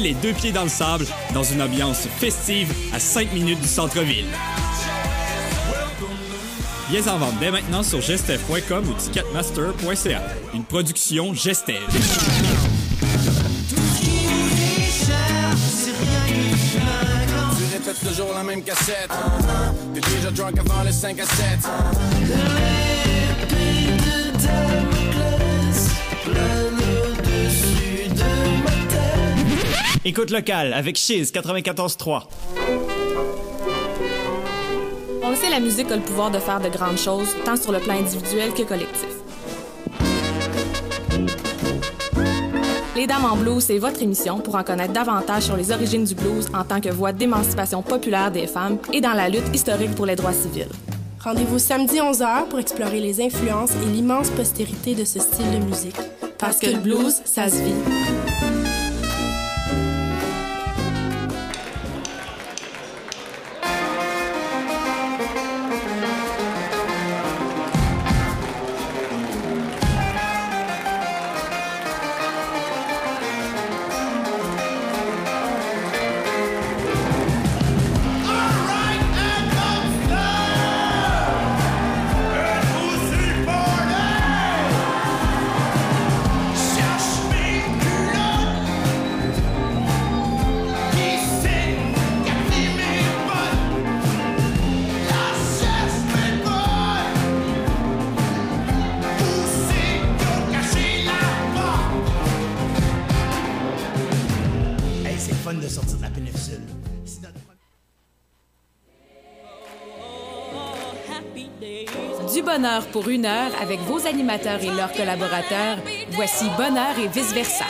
les deux pieds dans le sable dans une ambiance festive à 5 minutes du centre-ville. Billets en vente dès maintenant sur gestev.com ou ticketmaster.ca. Une production Gestev. Tu répètes toujours la même cassette. T'es déjà drunk avant les 5 à 7. Écoute locale avec Chiz 94.3. On le sait, la musique a le pouvoir de faire de grandes choses, tant sur le plan individuel que collectif. Les Dames en blues, c'est votre émission pour en connaître davantage sur les origines du blues en tant que voie d'émancipation populaire des femmes et dans la lutte historique pour les droits civils. Rendez-vous samedi 11h pour explorer les influences et l'immense postérité de ce style de musique. Parce que le blues, ça se vit. De sortir de la péninsule. Du bonheur pour une heure avec vos animateurs et leurs collaborateurs. Voici Bonheur et vice-versa.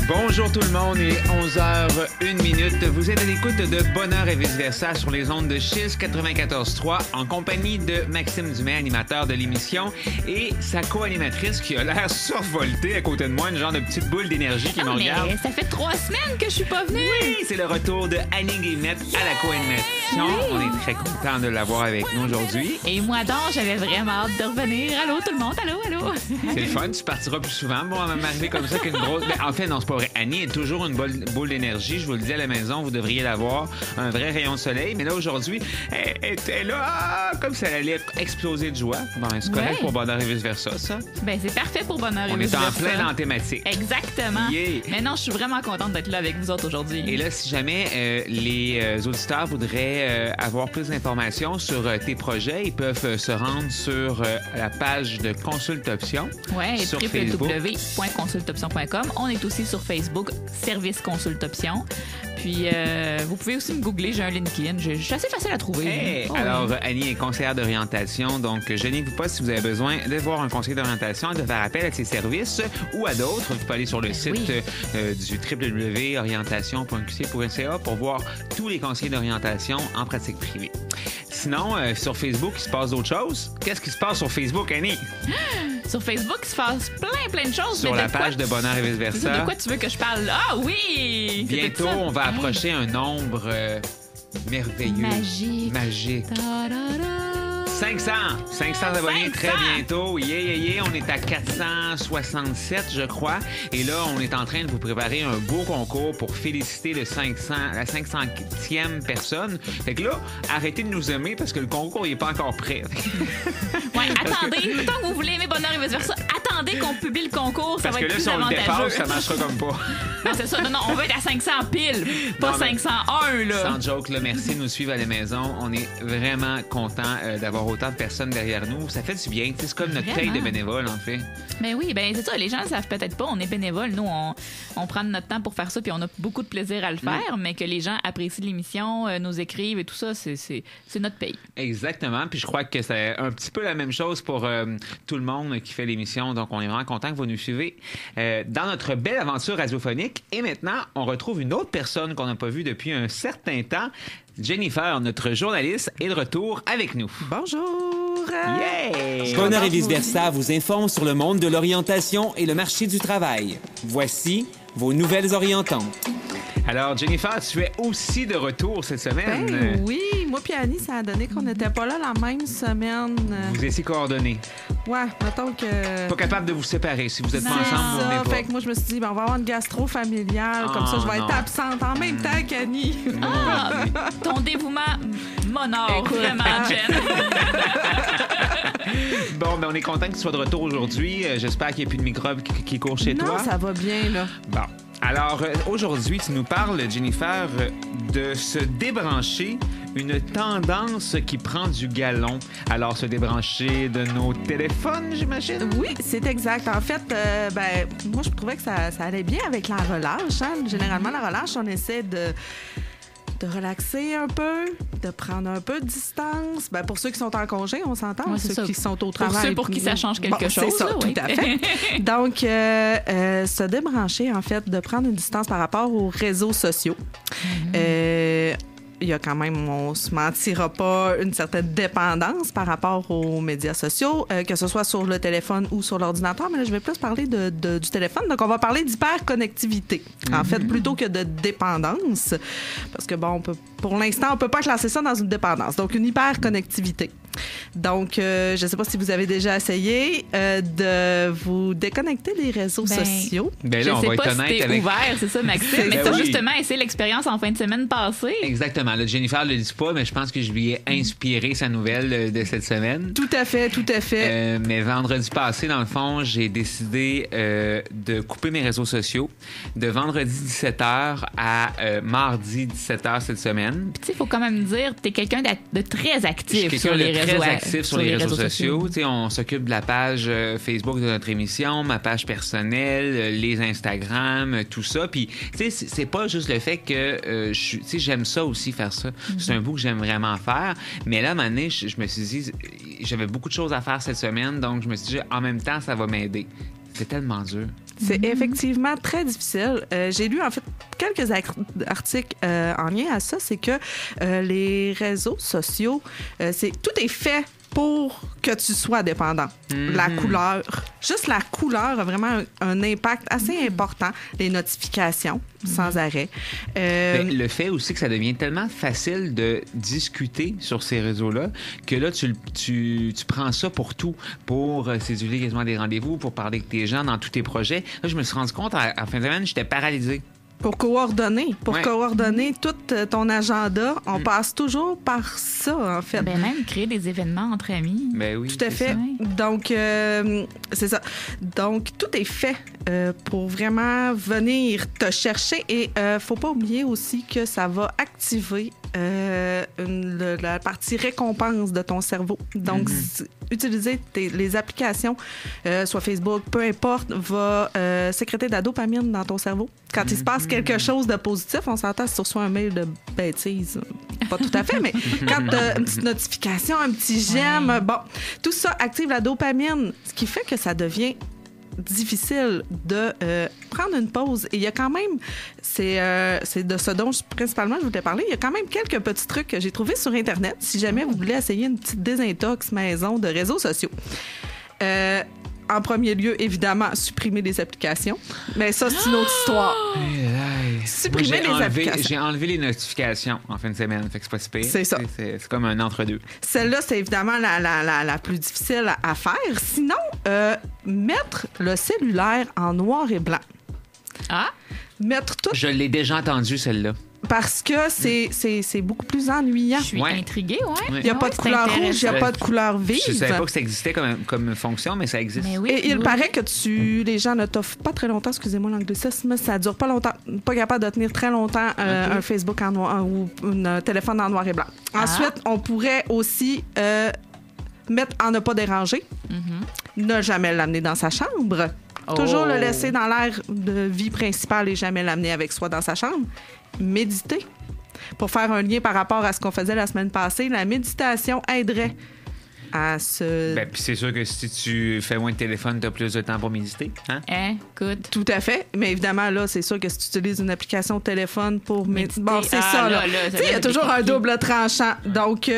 Bonjour tout le monde, il est 11h01. Vous êtes à l'écoute de Bonheur et vice-versa sur les ondes de Chiz 94.3 en compagnie de Maxime Dumais, animateur de l'émission, et sa co-animatrice qui a l'air survoltée à côté de moi, une genre de petite boule d'énergie qui me regarde. Ça fait 3 semaines que je suis pas venue. Oui, c'est le retour de Annie Guillemette à la co-animation. Oui. On est très content de l'avoir avec nous aujourd'hui. Et moi donc, j'avais vraiment hâte de revenir. Allô tout le monde, allô. C'est le fun, tu partiras plus souvent. Bon, on va m'arriver comme ça qu'une grosse... En fait, non, c'est pas vrai. Annie est toujours une boule d'énergie. Je vous le dis à la maison, vous devriez l'avoir. Un vrai rayon de soleil. Mais là, aujourd'hui, elle était là comme si elle allait exploser de joie. Bon, c'est correct pour Bonheur et vice-versa, ça? Ben, c'est parfait pour Bonheur et vice-versa. On est en plein dans la thématique. Exactement. Yeah. Mais non, je suis vraiment contente d'être là avec vous autres aujourd'hui. Et là, si jamais les auditeurs voudraient avoir plus d'informations sur tes projets, ils peuvent se rendre sur la page de Consultoption. Oui, sur Facebook. www.consultoption.com. On est aussi sur Facebook, Service Consultoption. Puis, vous pouvez aussi me googler. J'ai un LinkedIn. Je suis assez facile à trouver. Hey, alors, Annie est conseillère d'orientation. Donc, gênez-vous pas si vous avez besoin de voir un conseiller d'orientation et de faire appel à ses services ou à d'autres. Vous pouvez aller sur le site du www.orientation.qc.ca pour voir tous les conseillers d'orientation en pratique privée. Sinon, sur Facebook, il se passe d'autres choses. Qu'est-ce qui se passe sur Facebook, Annie? Sur Facebook, il se passe plein de choses. Sur la page de Bonheur et vice-versa. De quoi tu veux que je parle? Ah oui! Bientôt, on va approcher un nombre merveilleux. Magique. 500 abonnés très bientôt. Yeah. On est à 467, je crois. Et là, on est en train de vous préparer un beau concours pour féliciter la 500e personne. Fait que là, arrêtez de nous aimer parce que le concours, il n'est pas encore prêt. Ouais, attendez. Tant que vous voulez aimer Bonheur et vice-versa, attendez qu'on publie le concours. Ça parce va que être là, plus si on le avantageux. dépasse, ça marchera comme pas. Non, c'est ça. Non, on va être à 500 pile, pas non, 501, là. Sans joke, là, merci de nous suivre à la maison. On est vraiment contents d'avoir autant de personnes derrière nous. Ça fait du bien. C'est comme notre paye de bénévoles, en fait. Mais oui, ben c'est ça. Les gens ne savent peut-être pas. On est bénévoles. Nous, on prend notre temps pour faire ça, puis on a beaucoup de plaisir à le faire, mais que les gens apprécient l'émission, nous écrivent et tout ça, c'est notre paye. Exactement. Puis je crois que c'est un petit peu la même chose pour tout le monde qui fait l'émission. Donc, on est vraiment content que vous nous suivez dans notre belle aventure radiophonique. Et maintenant, on retrouve une autre personne qu'on n'a pas vue depuis un certain temps. Jennifer, notre journaliste, est de retour avec nous. Bonjour! Yeah! Bonheur et vice-versa vous informe sur le monde de l'orientation et le marché du travail. Voici vos nouvelles orientantes. Alors, Jennifer, tu es aussi de retour cette semaine. Ben oui, moi puis Annie, ça a donné qu'on n'était pas là la même semaine. Vous étiez coordonnés. Ouais, mettons que... Pas capable de vous séparer. Si vous n'êtes pas C'est ensemble, vous venez ça. pas. Fait que moi, je me suis dit, ben, on va avoir une gastro familiale. Comme ça, je vais être absente en même temps qu'Annie. Ah, ton dévouement m'honore vraiment, Jen. Bon, ben on est content que tu sois de retour aujourd'hui. J'espère qu'il n'y a plus de microbes qui courent chez toi. Non, ça va bien, là. Bon. Alors, aujourd'hui, tu nous parles, Jennifer, de se débrancher, une tendance qui prend du galon. Alors, se débrancher de nos téléphones, j'imagine? Oui, c'est exact. En fait, ben, moi, je trouvais que ça allait bien avec la relâche. Hein? Généralement, la relâche, on essaie de relaxer un peu, de prendre un peu de distance. Ben, pour ceux qui sont en congé, on s'entend. Ouais, ceux qui sont au travail. Pour ceux pour qui ça change quelque chose. C'est ça, là, tout à fait. Donc, se débrancher, en fait, de prendre une distance par rapport aux réseaux sociaux. Il y a quand même, on se mentira pas, une certaine dépendance par rapport aux médias sociaux, que ce soit sur le téléphone ou sur l'ordinateur. Mais là, je vais plus parler du téléphone. Donc, on va parler d'hyperconnectivité, en fait, plutôt que de dépendance. Parce que, bon, pour l'instant, on peut pas classer ça dans une dépendance. Donc, une hyperconnectivité. Donc, je ne sais pas si vous avez déjà essayé de vous déconnecter des réseaux sociaux. Ben là, on va être honnête si t'es avec... ouvert, c'est ça, Maxime. Mais Ben t'as oui. justement essayé l'expérience en fin de semaine passée. Exactement. Là, Jennifer ne le dit pas, mais je pense que je lui ai inspiré sa nouvelle de cette semaine. Tout à fait, tout à fait. Mais vendredi passé, dans le fond, j'ai décidé de couper mes réseaux sociaux de vendredi 17h à mardi 17h cette semaine. Puis tu sais, il faut quand même dire, t'es quelqu'un de très actif Je suis sur quelqu'un les de réseaux très actif sur les réseaux sociaux. Tu sais, on s'occupe de la page Facebook de notre émission, ma page personnelle, les Instagram, tout ça. Puis, tu sais, c'est pas juste le fait que tu sais, j'aime ça aussi faire ça. C'est un bout que j'aime vraiment faire. Mais là, à un moment donné, je me suis dit, j'avais beaucoup de choses à faire cette semaine, donc je me suis dit, en même temps, ça va m'aider. C'est tellement dur. C'est effectivement très difficile. J'ai lu, en fait, quelques articles en lien à ça. C'est que les réseaux sociaux, tout est fait pour que tu sois dépendant. La couleur, juste la couleur a vraiment un impact assez important. Les notifications, sans arrêt. Le fait aussi que ça devient tellement facile de discuter sur ces réseaux-là que là, tu prends ça pour tout, pour céduler quasiment des rendez-vous, pour parler avec tes gens dans tous tes projets. Là, je me suis rendu compte, à fin de semaine, j'étais paralysé. Pour coordonner tout ton agenda, on passe toujours par ça, en fait. Ben même créer des événements entre amis. Ben oui. Tout à fait. Donc, c'est ça. Donc, tout est fait pour vraiment venir te chercher. Et faut pas oublier aussi que ça va activer la partie récompense de ton cerveau. Donc, utiliser les applications, soit Facebook, peu importe, va sécréter de la dopamine dans ton cerveau. Quand il se passe quelque chose de positif, on s'entend si tu reçois un mail de bêtises. Pas tout à fait, mais quand tu as une petite notification, un petit j'aime, bon, tout ça active la dopamine, ce qui fait que ça devient difficile de prendre une pause. Et il y a quand même, c'est de ce dont principalement je voulais parler, il y a quand même quelques petits trucs que j'ai trouvés sur Internet, si jamais vous voulez essayer une petite désintox maison de réseaux sociaux. En premier lieu, évidemment, supprimer les applications. Mais ça, c'est une autre histoire. Supprimer les applications. J'ai enlevé les notifications en fin de semaine, fait que c'est pas si pire. C'est ça. C'est comme un entre-deux. Celle-là, c'est évidemment la plus difficile à faire. Sinon, mettre le cellulaire en noir et blanc. Ah? Mettre tout... Je l'ai déjà entendu, celle-là. Parce que c'est beaucoup plus ennuyant. Je suis intriguée, Il n'y a pas de couleur rouge, il n'y a pas de couleur vive. Je ne savais pas que ça existait comme fonction, mais ça existe. Mais oui, et il paraît que les gens ne t'offrent pas très longtemps, excusez-moi l'anglicisme, ça dure pas longtemps, pas capable de tenir très longtemps un Facebook en noir ou un téléphone en noir et blanc. Ensuite, on pourrait aussi mettre en ne pas déranger, ne jamais l'amener dans sa chambre. Toujours le laisser dans l'air de vie principale et jamais l'amener avec soi dans sa chambre. Méditer. Pour faire un lien par rapport à ce qu'on faisait la semaine passée, la méditation aiderait à se... Ben, puis c'est sûr que si tu fais moins de téléphone, tu as plus de temps pour méditer. Hein? Écoute. Tout à fait. Mais évidemment, là, c'est sûr que si tu utilises une application téléphone pour méditer... Bon, c'est ça, là. Tu sais, il y a toujours un double tranchant. Donc, il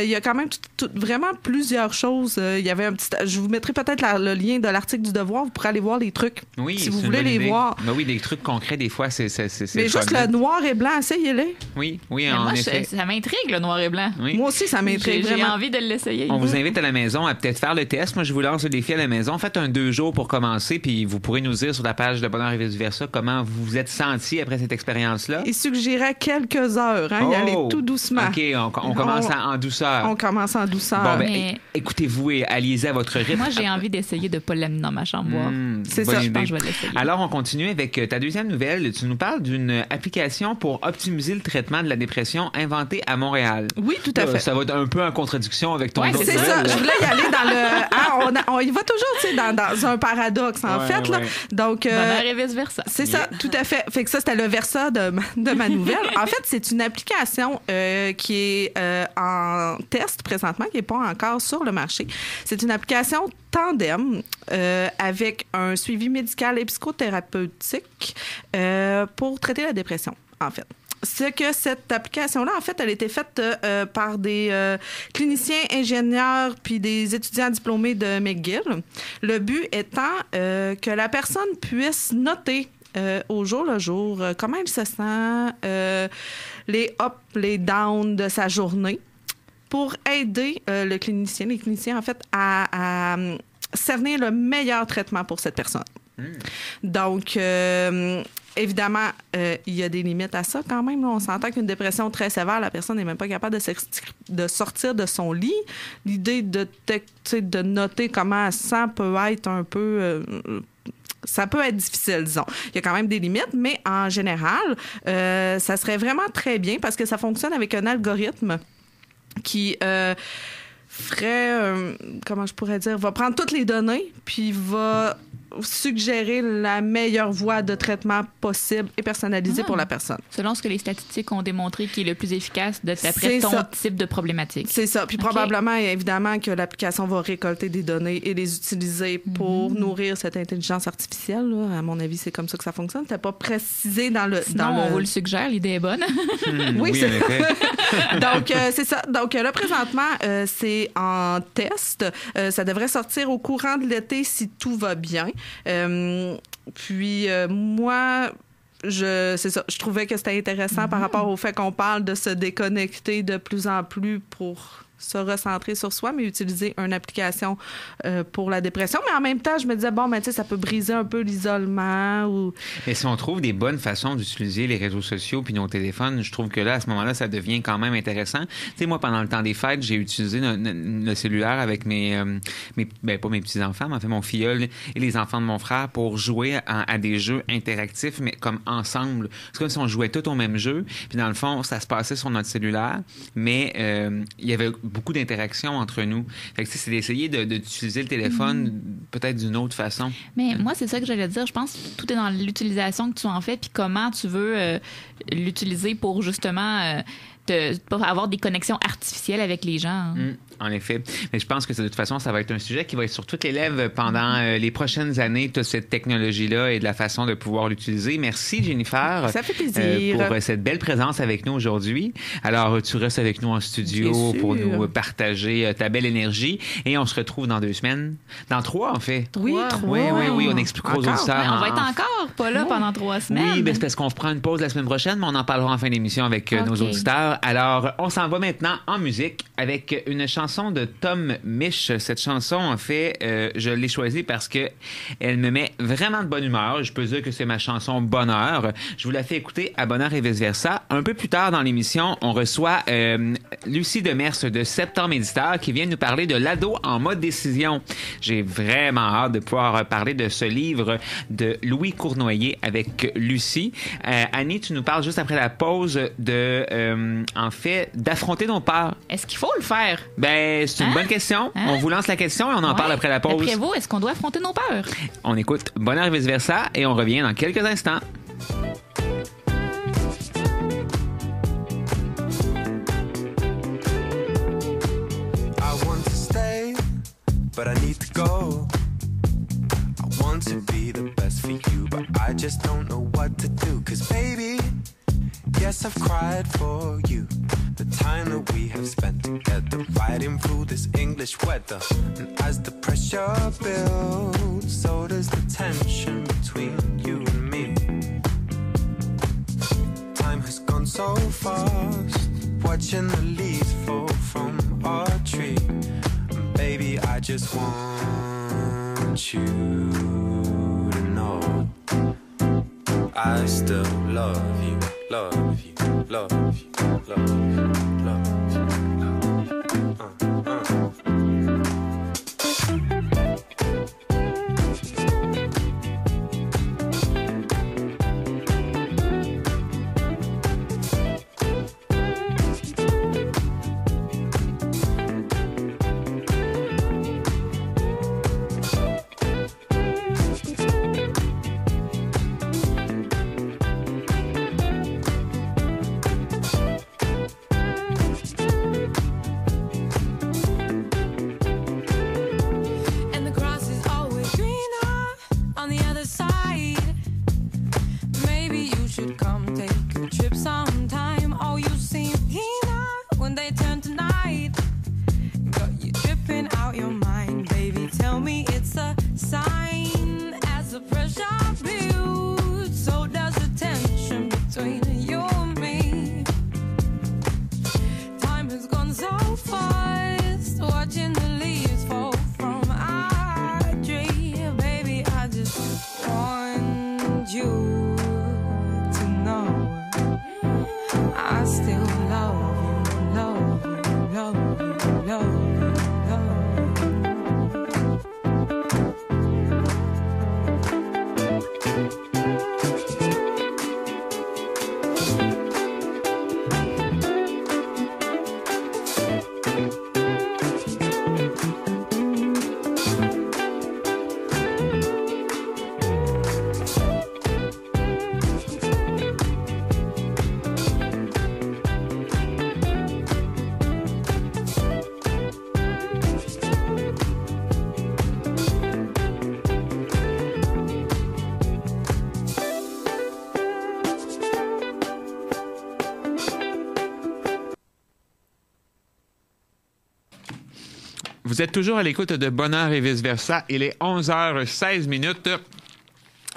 y a quand même vraiment plusieurs choses. Il y avait un petit... Je vous mettrai peut-être le lien de l'article du Devoir. Vous pourrez aller voir les trucs. Oui, si vous voulez les voir. Ben oui, des trucs concrets, des fois, c'est mais juste le noir et blanc, essayez-les. Oui, en moi, effet. Ça m'intrigue, le noir et blanc. Oui. Moi aussi, ça m'intrigue J'ai vraiment. envie de l'essayer. On vous invite à la maison à peut-être faire le test. Moi, je vous lance le défi à la maison. Faites un 2 jours pour commencer, puis vous pourrez nous dire sur la page de Bonheur et vice-versa comment vous vous êtes senti après cette expérience-là. Il suggérait quelques heures. Hein? Y aller tout doucement. OK, on commence en douceur. On commence en douceur. Bon, ben, écoutez-vous et allez-y à votre rythme. Moi, j'ai envie d'essayer de ne pas l'amener dans ma chambre boire. C'est ça. Je pense que je vais l'essayer. Alors, on continue avec ta deuxième nouvelle. Tu nous parles d'une application pour optimiser le traitement de la dépression inventée à Montréal. Oui, tout à fait. Ça va être un peu en contradiction avec ton autre c'est nouvelle. ça. Je voulais y aller dans le... on y va toujours, tu sais, dans un paradoxe, en fait. Là. Donc, Bonheur et vice-versa. C'est ça, tout à fait. Fait que ça, c'était le versa de ma nouvelle. En fait, c'est une application qui est en test présentement, qui n'est pas encore sur le marché. C'est une application tandem avec un suivi médical et psychothérapeutique pour traiter la dépression, en fait. C'est que cette application-là, en fait, elle a été faite par des cliniciens, ingénieurs puis des étudiants diplômés de McGill. Le but étant que la personne puisse noter au jour le jour comment elle se sent, les ups, les downs de sa journée pour aider les cliniciens, en fait, à cerner le meilleur traitement pour cette personne. Donc, évidemment, il y a des limites à ça quand même. Là. On s'entend qu'une dépression très sévère, la personne n'est même pas capable de sortir de son lit. L'idée de noter comment elle se sent peut être un peu... ça peut être difficile, disons. Il y a quand même des limites, mais en général, ça serait vraiment très bien parce que ça fonctionne avec un algorithme qui... ferait, comment je pourrais dire, va prendre toutes les données, puis va suggérer la meilleure voie de traitement possible et personnalisée pour la personne. Selon ce que les statistiques ont démontré qui est le plus efficace d'après ton type de problématique. C'est ça. Puis probablement, évidemment, que l'application va récolter des données et les utiliser pour nourrir cette intelligence artificielle. Là. À mon avis, c'est comme ça que ça fonctionne. C'était pas précisé dans le... Sinon, on vous le suggère, l'idée est bonne. Oui, c'est Donc, c'est ça. Donc, là, présentement, c'est en test. Ça devrait sortir au courant de l'été si tout va bien. Puis, moi... c'est ça. Je trouvais que c'était intéressant par rapport au fait qu'on parle de se déconnecter de plus en plus pour se recentrer sur soi, mais utiliser une application pour la dépression. Mais en même temps, je me disais, bon, mais tu sais, ça peut briser un peu l'isolement. Ou... Mais si on trouve des bonnes façons d'utiliser les réseaux sociaux puis nos téléphones, je trouve que là, à ce moment-là, ça devient quand même intéressant. Tu sais, moi, pendant le temps des fêtes, j'ai utilisé le cellulaire avec pas mes petits-enfants, mais en fait, mon filleul et les enfants de mon frère pour jouer à des jeux interactifs, mais comme ensemble. C'est comme si on jouait tous au même jeu. Puis dans le fond, ça se passait sur notre cellulaire, mais il y avait beaucoup d'interactions entre nous. Fait que c'est d'essayer d'utiliser le téléphone peut-être d'une autre façon. Mais moi, c'est ça que j'allais dire. Je pense que tout est dans l'utilisation que tu en fais puis comment tu veux l'utiliser pour justement avoir des connexions artificielles avec les gens. En effet. Mais je pense que de toute façon, ça va être un sujet qui va être sur toutes les lèvres pendant les prochaines années, toute cette technologie-là et de la façon de pouvoir l'utiliser. Merci, Jennifer. Ça fait plaisir. Pour cette belle présence avec nous aujourd'hui. Alors, tu restes avec nous en studio pour nous partager ta belle énergie et on se retrouve dans 2 semaines. Dans 3, en fait. 3. Oui, on expliquera aux auditeurs. Mais on va être encore pas là pendant 3 semaines. Oui, c'est parce qu'on prend une pause la semaine prochaine, mais on en parlera en fin d'émission avec nos auditeurs. Alors, on s'en va maintenant en musique avec une chanson de Tom Misch. Cette chanson, en fait, je l'ai choisie parce que elle me met vraiment de bonne humeur. Je peux dire que c'est ma chanson Bonheur. Je vous la fais écouter à Bonheur et vice-versa. Un peu plus tard dans l'émission, on reçoit Lucie Demers de Septembre Éditeur qui vient nous parler de l'ado en mode décision. J'ai vraiment hâte de pouvoir parler de ce livre de Louis Cournoyer avec Lucie. Annie, tu nous parles juste après la pause en fait, d'affronter nos peurs. Est-ce qu'il faut le faire? C'est une bonne question. On vous lance la question et on en parle après la pause. D'après vous, est-ce qu'on doit affronter nos peurs? On écoute Bonheur et vice-versa et on revient dans quelques instants. I want to stay but I need to go. I want to be the best for you, but I just don't know what to do. 'Cause baby, yes, I've cried for you. The time that we have spent together, riding through this English weather. And as the pressure builds, so does the tension between you and me. Time has gone so fast, watching the leaves fall from our tree. And baby, I just want you to know I still love you, love you, love you, love you, love you, Vous êtes toujours à l'écoute de Bonheur et vice-versa. Il est 11h16 minutes.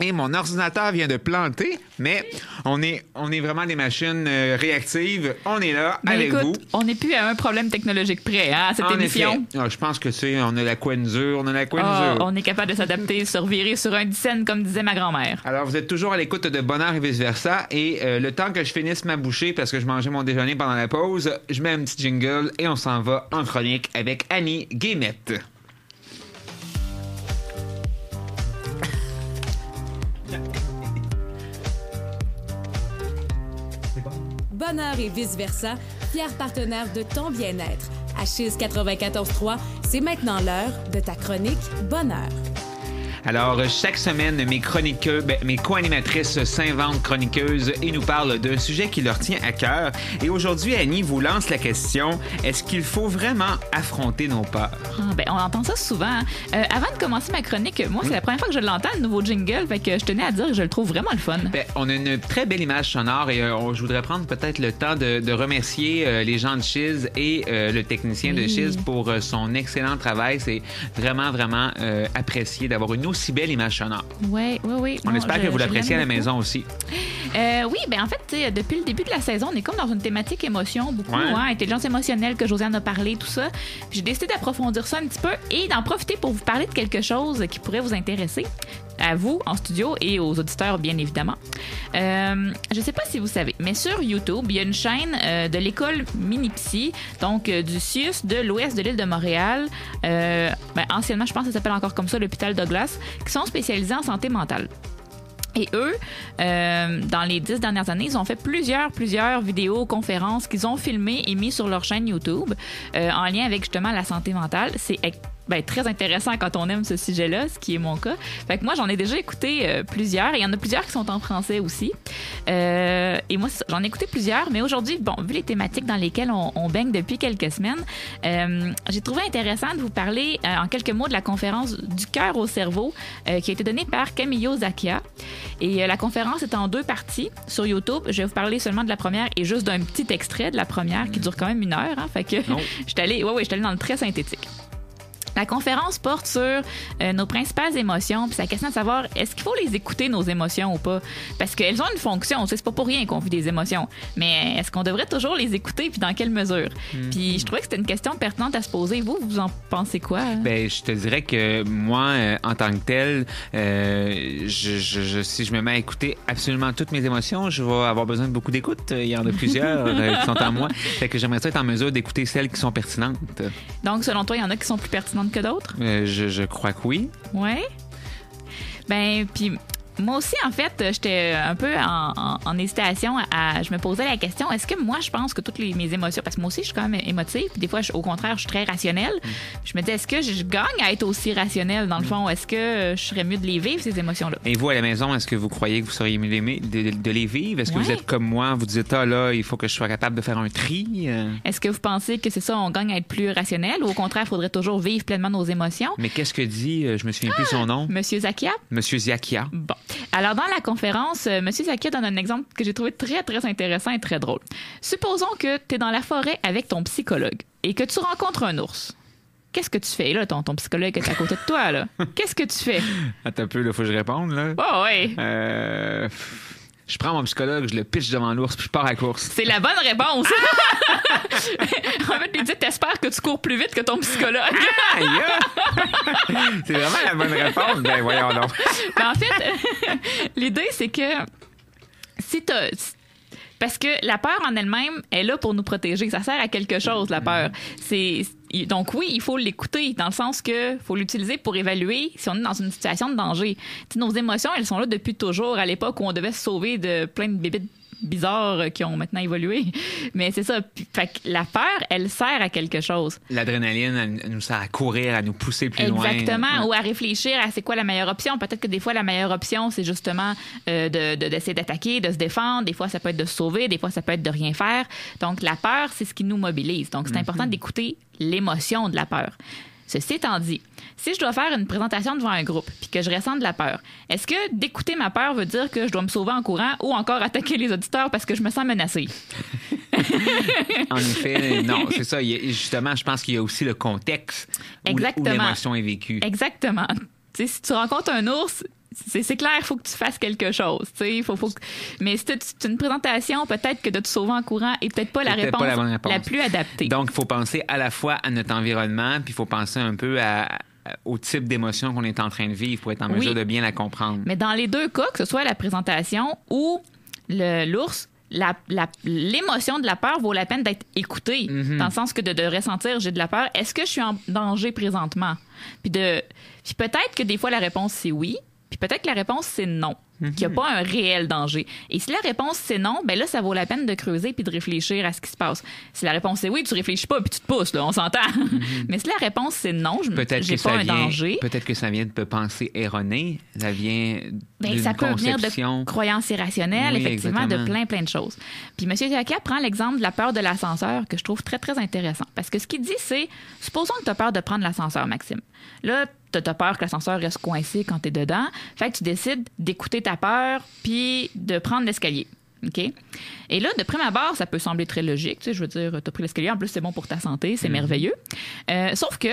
Et mon ordinateur vient de planter, mais on est vraiment des machines réactives. On est là avec écoute, vous. On n'est plus à un problème technologique près, hein, à cette émission. Je pense que on a la couenne-dure, on est capable de s'adapter, se revirer sur un dixaine, comme disait ma grand-mère. Alors, vous êtes toujours à l'écoute de Bonheur et vice-versa. Et le temps que je finisse ma bouchée, parce que je mangeais mon déjeuner pendant la pause, je mets un petit jingle et on s'en va en chronique avec Annie Guillemette. Bonheur et vice-versa, fier partenaire de ton bien-être. À Chiz 94.3, c'est maintenant l'heure de ta chronique Bonheur. Alors, chaque semaine, mes co-animatrices s'inventent chroniqueuses et nous parlent d'un sujet qui leur tient à cœur. Et aujourd'hui, Annie vous lance la question, est-ce qu'il faut vraiment affronter nos peurs? On entend ça souvent. Avant de commencer ma chronique, moi, c'est la première fois que je l'entends, le nouveau jingle, fait que je tenais à dire que je le trouve vraiment le fun. On a une très belle image sonore et je voudrais prendre peut-être le temps de remercier les gens de Chiz et le technicien de Chiz pour son excellent travail. C'est vraiment, vraiment apprécié d'avoir une aussi belle image sonore. Oui. On espère que vous l'appréciez à la maison aussi. Oui, en fait, depuis le début de la saison, on est comme dans une thématique émotion, beaucoup, intelligence émotionnelle que Josiane a parlé, tout ça. Puis j'ai décidé d'approfondir ça un petit peu et d'en profiter pour vous parler de quelque chose qui pourrait vous intéresser, à vous, en studio, et aux auditeurs, bien évidemment. Je sais pas si vous savez, mais sur YouTube, il y a une chaîne de l'école Minipsy, donc du CIUS de l'ouest de l'île de Montréal. Anciennement, je pense que ça s'appelle encore comme ça, l'hôpital Douglas, qui sont spécialisés en santé mentale. Et eux, dans les 10 dernières années, ils ont fait plusieurs vidéos, conférences qu'ils ont filmées et mis sur leur chaîne YouTube en lien avec justement la santé mentale. C'est très intéressant quand on aime ce sujet-là, ce qui est mon cas. Fait que moi, j'en ai déjà écouté plusieurs. Il y en a plusieurs qui sont en français aussi. Et moi, j'en ai écouté plusieurs. Mais aujourd'hui, vu les thématiques dans lesquelles on baigne depuis quelques semaines, j'ai trouvé intéressant de vous parler en quelques mots de la conférence Du cœur au cerveau qui a été donnée par Camillo Zacchia. Et la conférence est en 2 parties sur YouTube. Je vais vous parler seulement de la première et juste d'un petit extrait de la première qui dure quand même 1 heure. Hein, fait que je suis allée dans le très synthétique. La conférence porte sur nos principales émotions, puis c'est la question de savoir est-ce qu'il faut les écouter, nos émotions, ou pas? Parce qu'elles ont une fonction, c'est pas pour rien qu'on vit des émotions, mais est-ce qu'on devrait toujours les écouter, puis dans quelle mesure? Puis je trouvais que c'était une question pertinente à se poser. Vous en pensez quoi? Je te dirais que moi, en tant que tel, si je me mets à écouter absolument toutes mes émotions, je vais avoir besoin de beaucoup d'écoute. Il y en a plusieurs qui sont en moi. Fait que j'aimerais ça être en mesure d'écouter celles qui sont pertinentes. Donc, selon toi, il y en a qui sont plus pertinentes que d'autres? Je crois que oui. Ouais. Puis moi aussi, en fait, j'étais un peu en hésitation. Je me posais la question, est-ce que moi, je pense que toutes mes émotions... Parce que moi aussi, je suis quand même émotive. Puis des fois, au contraire, je suis très rationnelle. Je me dis, est-ce que je gagne à être aussi rationnelle, dans le fond? Est-ce que je serais mieux de les vivre, ces émotions-là? Et vous, à la maison, est-ce que vous croyez que vous seriez mieux de les vivre? Est-ce que vous êtes comme moi? Vous dites, là, il faut que je sois capable de faire un tri? Est-ce que vous pensez que c'est ça, on gagne à être plus rationnel? Ou au contraire, il faudrait toujours vivre pleinement nos émotions? Mais qu'est-ce que dit, je me souviens plus son nom? Monsieur Zacchia? Monsieur Zacchia. Bon. Alors, dans la conférence, M. Zacchia donne un exemple que j'ai trouvé très, très intéressant et très drôle. Supposons que tu es dans la forêt avec ton psychologue et que tu rencontres un ours. Qu'est-ce que tu fais, là, ton psychologue est à côté de toi, là? Qu'est-ce que tu fais? Attends un peu, là, faut que je réponde, là. Oh, oui. Je prends mon psychologue, je le pitche devant l'ours, puis je pars à la course. C'est la bonne réponse! En fait, il dit, t'espères que tu cours plus vite que ton psychologue. C'est vraiment la bonne réponse. Ben, voyons donc. En fait, l'idée, c'est que si t'as... Parce que la peur en elle-même est là pour nous protéger. Ça sert à quelque chose, la peur. Donc oui, il faut l'écouter dans le sens que faut l'utiliser pour évaluer si on est dans une situation de danger. T'sais, nos émotions, elles sont là depuis toujours, à l'époque où on devait se sauver de plein de bébites bizarres qui ont maintenant évolué. Mais c'est ça. Fait que la peur, elle sert à quelque chose. L'adrénaline, elle nous sert à courir, à nous pousser plus loin. Exactement. Ou à réfléchir à c'est quoi la meilleure option. Peut-être que des fois, la meilleure option, c'est justement d'essayer d'attaquer, de se défendre. Des fois, ça peut être de se sauver. Des fois, ça peut être de rien faire. Donc, la peur, c'est ce qui nous mobilise. Donc, c'est important d'écouter l'émotion de la peur. Ceci étant dit, si je dois faire une présentation devant un groupe puis que je ressens de la peur, est-ce que d'écouter ma peur veut dire que je dois me sauver en courant ou encore attaquer les auditeurs parce que je me sens menacée? En effet, non, c'est ça. Justement, je pense qu'il y a aussi le contexte où l'émotion est vécue. Exactement. T'sais, si tu rencontres un ours, c'est clair, il faut que tu fasses quelque chose. Mais si c'est une présentation, peut-être que de te sauver en courant est peut-être pas la réponse la plus adaptée. Donc, il faut penser à la fois à notre environnement, puis il faut penser un peu au type d'émotion qu'on est en train de vivre pour être en mesure de bien la comprendre. Mais dans les 2 cas, que ce soit la présentation ou l'ours, l'émotion de la peur vaut la peine d'être écoutée, dans le sens que de ressentir j'ai de la peur. Est-ce que je suis en danger présentement? Puis peut-être que des fois, la réponse, c'est oui. Puis peut-être que la réponse, c'est non, qu'il n'y a pas un réel danger. Et si la réponse, c'est non, ben là, ça vaut la peine de creuser puis de réfléchir à ce qui se passe. Si la réponse, c'est oui, tu réfléchis pas puis tu te pousses, là, on s'entend. Mais si la réponse, c'est non, j'ai pas un danger. Peut-être que ça vient de pensées erronées, ça vient d'une ça peut venir conception. De croyances irrationnelles, effectivement, exactement. de plein de choses. Puis M. Zacchia prend l'exemple de la peur de l'ascenseur que je trouve très, très intéressant. Parce que ce qu'il dit, c'est, supposons que tu as peur de prendre l'ascenseur, Maxime. Là, t'as peur que l'ascenseur reste coincé quand t'es dedans. Fait que tu décides d'écouter ta peur puis de prendre l'escalier. OK? Et là, de prime abord, ça peut sembler très logique. Tu sais, je veux dire, t'as pris l'escalier, en plus, c'est bon pour ta santé, c'est merveilleux. Sauf que,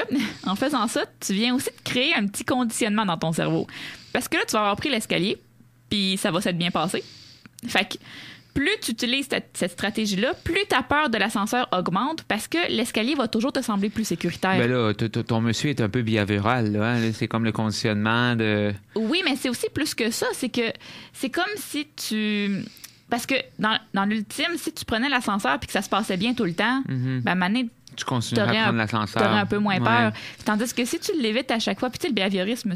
en faisant ça, tu viens aussi de créer un petit conditionnement dans ton cerveau. Parce que là, tu vas avoir pris l'escalier, puis ça va s'être bien passé. Fait que plus tu utilises cette stratégie-là, plus ta peur de l'ascenseur augmente parce que l'escalier va toujours te sembler plus sécuritaire. Ben là, ton monsieur est un peu behavioral, là. Hein? C'est comme le conditionnement de... Oui, mais c'est aussi plus que ça. C'est que c'est comme si tu... Parce que dans l'ultime, si tu prenais l'ascenseur puis que ça se passait bien tout le temps, ben à un moment donné, tu continuerais à prendre l'ascenseur. T'aurais un peu moins peur. Tandis que si tu l'évites à chaque fois, puis tu sais, le behaviorisme...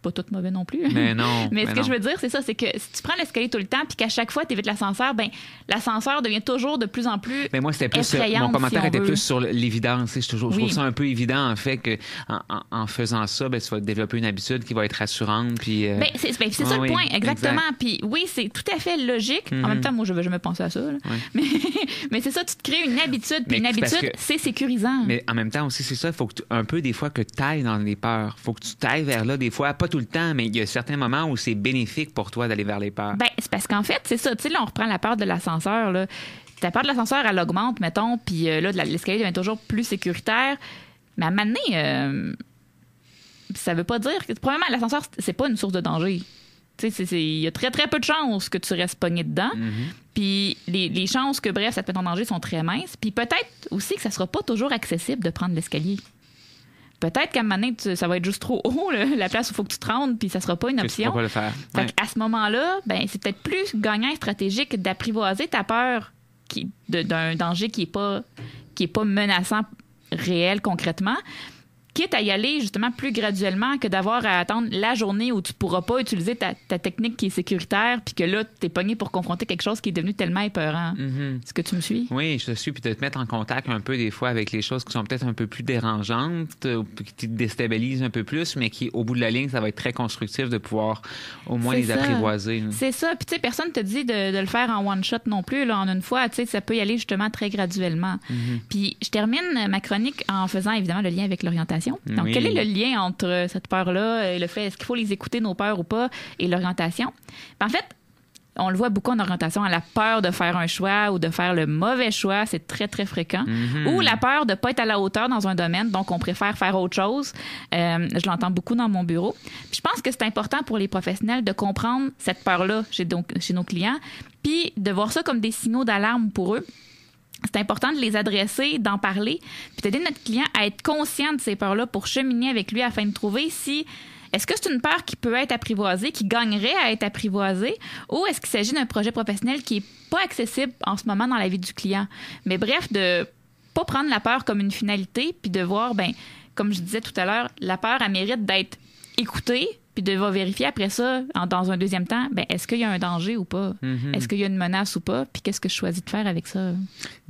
pas tout mauvais non plus. Mais non. Mais ce que je veux dire, c'est ça, c'est que si tu prends l'escalier tout le temps puis qu'à chaque fois, tu évites l'ascenseur, ben l'ascenseur devient toujours de plus en plus mais moi, c'était plus effrayante, mon commentaire si on était veut. plus sur l'évidence. Je trouve ça un peu évident, en fait, que en faisant ça, ben, tu vas développer une habitude qui va être rassurante. Puis, c'est ça le point, exactement. Puis oui, c'est tout à fait logique. En même temps, moi, je vais jamais penser à ça. Là. Mais c'est ça, tu te crées une habitude, puis une habitude, c'est sécurisant. Mais en même temps aussi, c'est ça, il faut que un peu des fois que tu ailles dans les peurs. Il faut que tu t'ailles vers là des fois, pas tout le temps, mais il y a certains moments où c'est bénéfique pour toi d'aller vers les peurs. Ben, c'est parce qu'en fait, c'est ça. Tu sais, là, on reprend la peur de l'ascenseur. Là. Ta peur de l'ascenseur, elle augmente, mettons, puis là, l'escalier devient toujours plus sécuritaire. Mais à un moment donné, ça veut pas dire que... Probablement, l'ascenseur, c'est pas une source de danger. Tu sais, il y a très, très peu de chances que tu restes pogné dedans. Puis les chances que, bref, ça te mette en danger sont très minces. Puis peut-être aussi que ça sera pas toujours accessible de prendre l'escalier. Peut-être qu'à un moment donné, ça va être juste trop haut, la place où il faut que tu te rendes, puis ça sera pas une option. Tu pourras pas le faire. Fait qu'à ce moment-là, ben, c'est peut-être plus gagnant et stratégique d'apprivoiser ta peur d'un danger qui est pas menaçant réel concrètement, quitte à y aller justement plus graduellement que d'avoir à attendre la journée où tu pourras pas utiliser ta technique qui est sécuritaire puis que là, t'es pogné pour confronter quelque chose qui est devenu tellement épeurant. Est-ce que tu me suis? Oui, je te suis, puis de te mettre en contact un peu des fois avec les choses qui sont peut-être un peu plus dérangeantes, qui te déstabilisent un peu plus, mais qui, au bout de la ligne, ça va être très constructif de pouvoir au moins les apprivoiser. C'est ça. Puis tu sais, personne te dit de le faire en one shot non plus, là, en une fois. Tu sais, ça peut y aller justement très graduellement. Puis je termine ma chronique en faisant évidemment le lien avec l'orientation. Donc, quel est le lien entre cette peur-là et le fait, est-ce qu'il faut les écouter, nos peurs ou pas, et l'orientation? En fait, on le voit beaucoup en orientation, à la peur de faire un choix ou de faire le mauvais choix, c'est très, très fréquent. Ou la peur de ne pas être à la hauteur dans un domaine, donc on préfère faire autre chose. Je l'entends beaucoup dans mon bureau. Puis je pense que c'est important pour les professionnels de comprendre cette peur-là chez nos clients, puis de voir ça comme des signaux d'alarme pour eux. C'est important de les adresser, d'en parler, puis d'aider notre client à être conscient de ces peurs-là pour cheminer avec lui afin de trouver si... Est-ce que c'est une peur qui peut être apprivoisée, qui gagnerait à être apprivoisée, ou est-ce qu'il s'agit d'un projet professionnel qui n'est pas accessible en ce moment dans la vie du client? Mais bref, de pas prendre la peur comme une finalité, puis de voir, ben, comme je disais tout à l'heure, la peur, elle mérite d'être écoutée, puis de vérifier après ça, dans un deuxième temps, ben, est-ce qu'il y a un danger ou pas? Est-ce qu'il y a une menace ou pas? Puis qu'est-ce que je choisis de faire avec ça?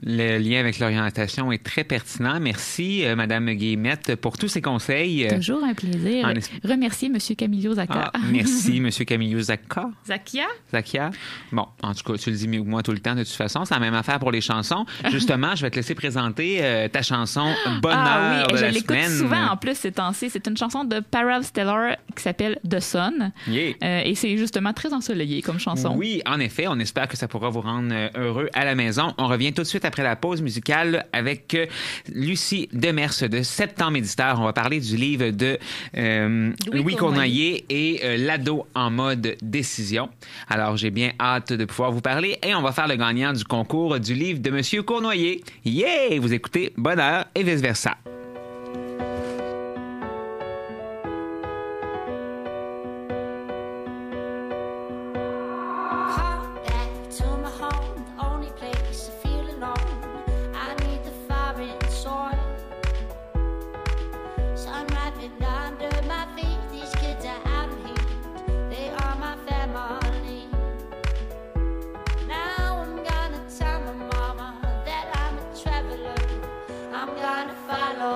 Le lien avec l'orientation est très pertinent. Merci, Madame Guillemette, pour tous ces conseils. Toujours un plaisir. Remercier M. Camillo Zacca. Merci, M. Camillo Zacca. Zakia. Bon, en tout cas, tu le dis mieux que moi tout le temps, de toute façon. C'est la même affaire pour les chansons. Justement, je vais te laisser présenter ta chanson Bonheur de la semaine. Je l'écoute souvent en plus ces temps-ci. C'est une chanson de Parallel Stellar qui s'appelle The Sun. Et c'est justement très ensoleillé comme chanson. Oui, en effet. On espère que ça pourra vous rendre heureux à la maison. On revient tout de suite après la pause musicale avec Lucie Demers de Septembre Éditeur. On va parler du livre de Louis Cournoyer et L'ado en mode décision. Alors, j'ai bien hâte de pouvoir vous parler et on va faire le gagnant du concours du livre de Monsieur Cournoyer. Yeah! Vous écoutez Bonheur et vice-versa. Follow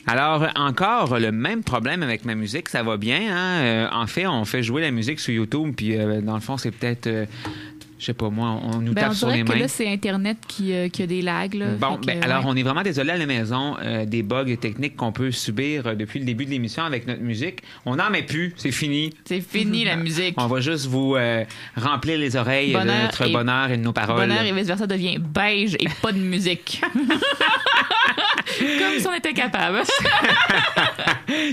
Alors, encore le même problème avec ma musique, ça va bien. Hein? En fait, on fait jouer la musique sur YouTube, puis dans le fond, c'est peut-être... je sais pas, moi, on nous tape sur les mains. On dirait que là, c'est Internet qui a des lags. Là, bon, alors, on est vraiment désolé à la maison des bugs techniques qu'on peut subir depuis le début de l'émission avec notre musique. On n'en met plus, c'est fini. C'est fini, la musique. On va juste vous remplir les oreilles de notre bonheur et de nos paroles. Bonheur et vice-versa devient beige et pas de musique. Comme si on était capable.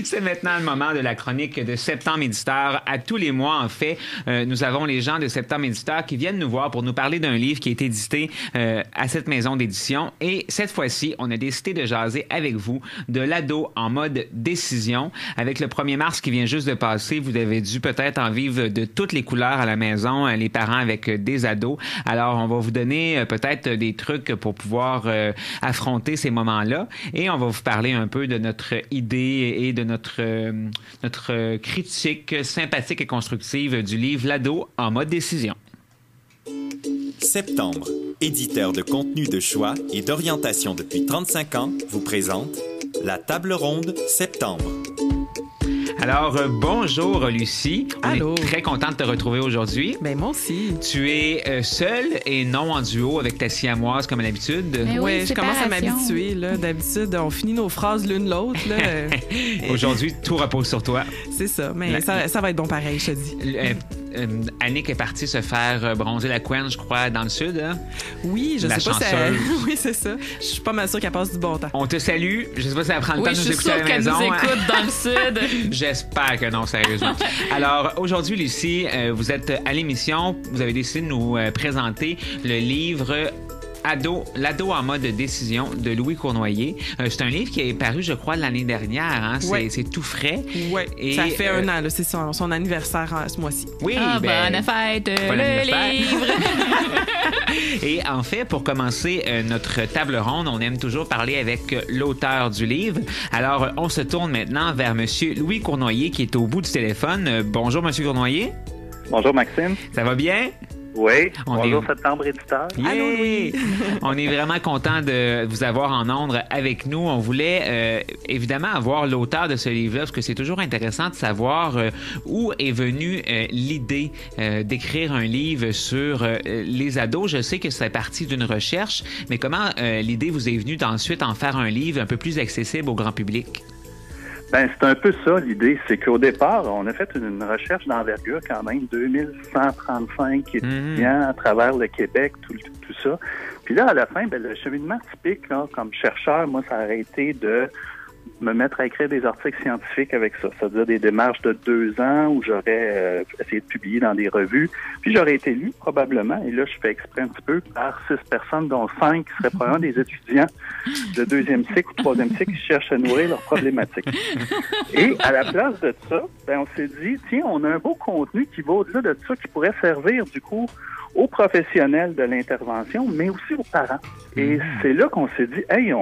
C'est maintenant le moment de la chronique de Septembre Éditeur. À tous les mois, en fait, nous avons les gens de Septembre Éditeur qui viennent nous voir pour nous parler d'un livre qui a été édité à cette maison d'édition. Et cette fois-ci, on a décidé de jaser avec vous de l'ado en mode décision. Avec le 1er mars qui vient juste de passer, vous avez dû peut-être en vivre de toutes les couleurs à la maison, les parents avec des ados. Alors, on va vous donner peut-être des trucs pour pouvoir affronter ces moments-là. Et on va vous parler un peu de notre idée et de notre critique sympathique et constructive du livre L'ado en mode décision. Septembre, éditeur de contenu de choix et d'orientation depuis 35 ans, vous présente la Table ronde Septembre. Alors, bonjour Lucie. Allô. On est très content de te retrouver aujourd'hui. Ben moi aussi. Tu es seule et non en duo avec ta siamoise comme à l'habitude. Oui, je commence à m'habituer. Là. D'habitude, on finit nos phrases l'une l'autre. Là. Aujourd'hui, tout repose sur toi. C'est ça, mais ça va être bon pareil, je te dis. Annick est partie se faire bronzer la couenne, je crois, dans le sud. Hein? Oui, je la sais pas si chanceuse. Oui, c'est ça. Je suis pas mal sûre qu'elle passe du bon temps. On te salue. Je sais pas si elle prend le temps de nous écouter à la maison. Oui, je suis sûre qu'elle nous écoute dans le sud. J'espère que non, sérieusement. Alors, aujourd'hui, Lucie, vous êtes à l'émission. Vous avez décidé de nous présenter le livre L'ado en mode décision de Louis Cournoyer. C'est un livre qui est paru, je crois, l'année dernière. Hein? C'est tout frais. Oui, ça fait un an. Là, c'est son anniversaire ce mois-ci. Oui, bonne fête, le livre! Et en fait, pour commencer notre table ronde, on aime toujours parler avec l'auteur du livre. Alors, on se tourne maintenant vers Monsieur Louis Cournoyer qui est au bout du téléphone. Bonjour, Monsieur Cournoyer. Bonjour, Maxime. Ça va bien? Oui. Bonjour, Septembre Éditeur. Yeah! Allô, Louis. On est vraiment content de vous avoir en ondes avec nous. On voulait évidemment avoir l'auteur de ce livre-là parce que c'est toujours intéressant de savoir où est venue l'idée d'écrire un livre sur les ados. Je sais que c'est parti d'une recherche, mais comment l'idée vous est venue d'ensuite en faire un livre un peu plus accessible au grand public? Ben, c'est un peu ça l'idée, c'est qu'au départ, on a fait une recherche d'envergure quand même, 2135 étudiants à travers le Québec, tout ça. Puis là, à la fin, ben, le cheminement typique, là, comme chercheur, moi, ça aurait été de me mettre à écrire des articles scientifiques avec ça, c'est-à-dire des démarches de 2 ans où j'aurais essayé de publier dans des revues, puis j'aurais été lu probablement, et là je fais exprès un petit peu, par 6 personnes, dont 5 qui seraient probablement des étudiants de 2e cycle ou 3e cycle qui cherchent à nourrir leurs problématiques. Et à la place de ça, ben, on s'est dit, tiens, on a un beau contenu qui va au-delà de ça, qui pourrait servir du coup aux professionnels de l'intervention, mais aussi aux parents. Et c'est là qu'on s'est dit, hey,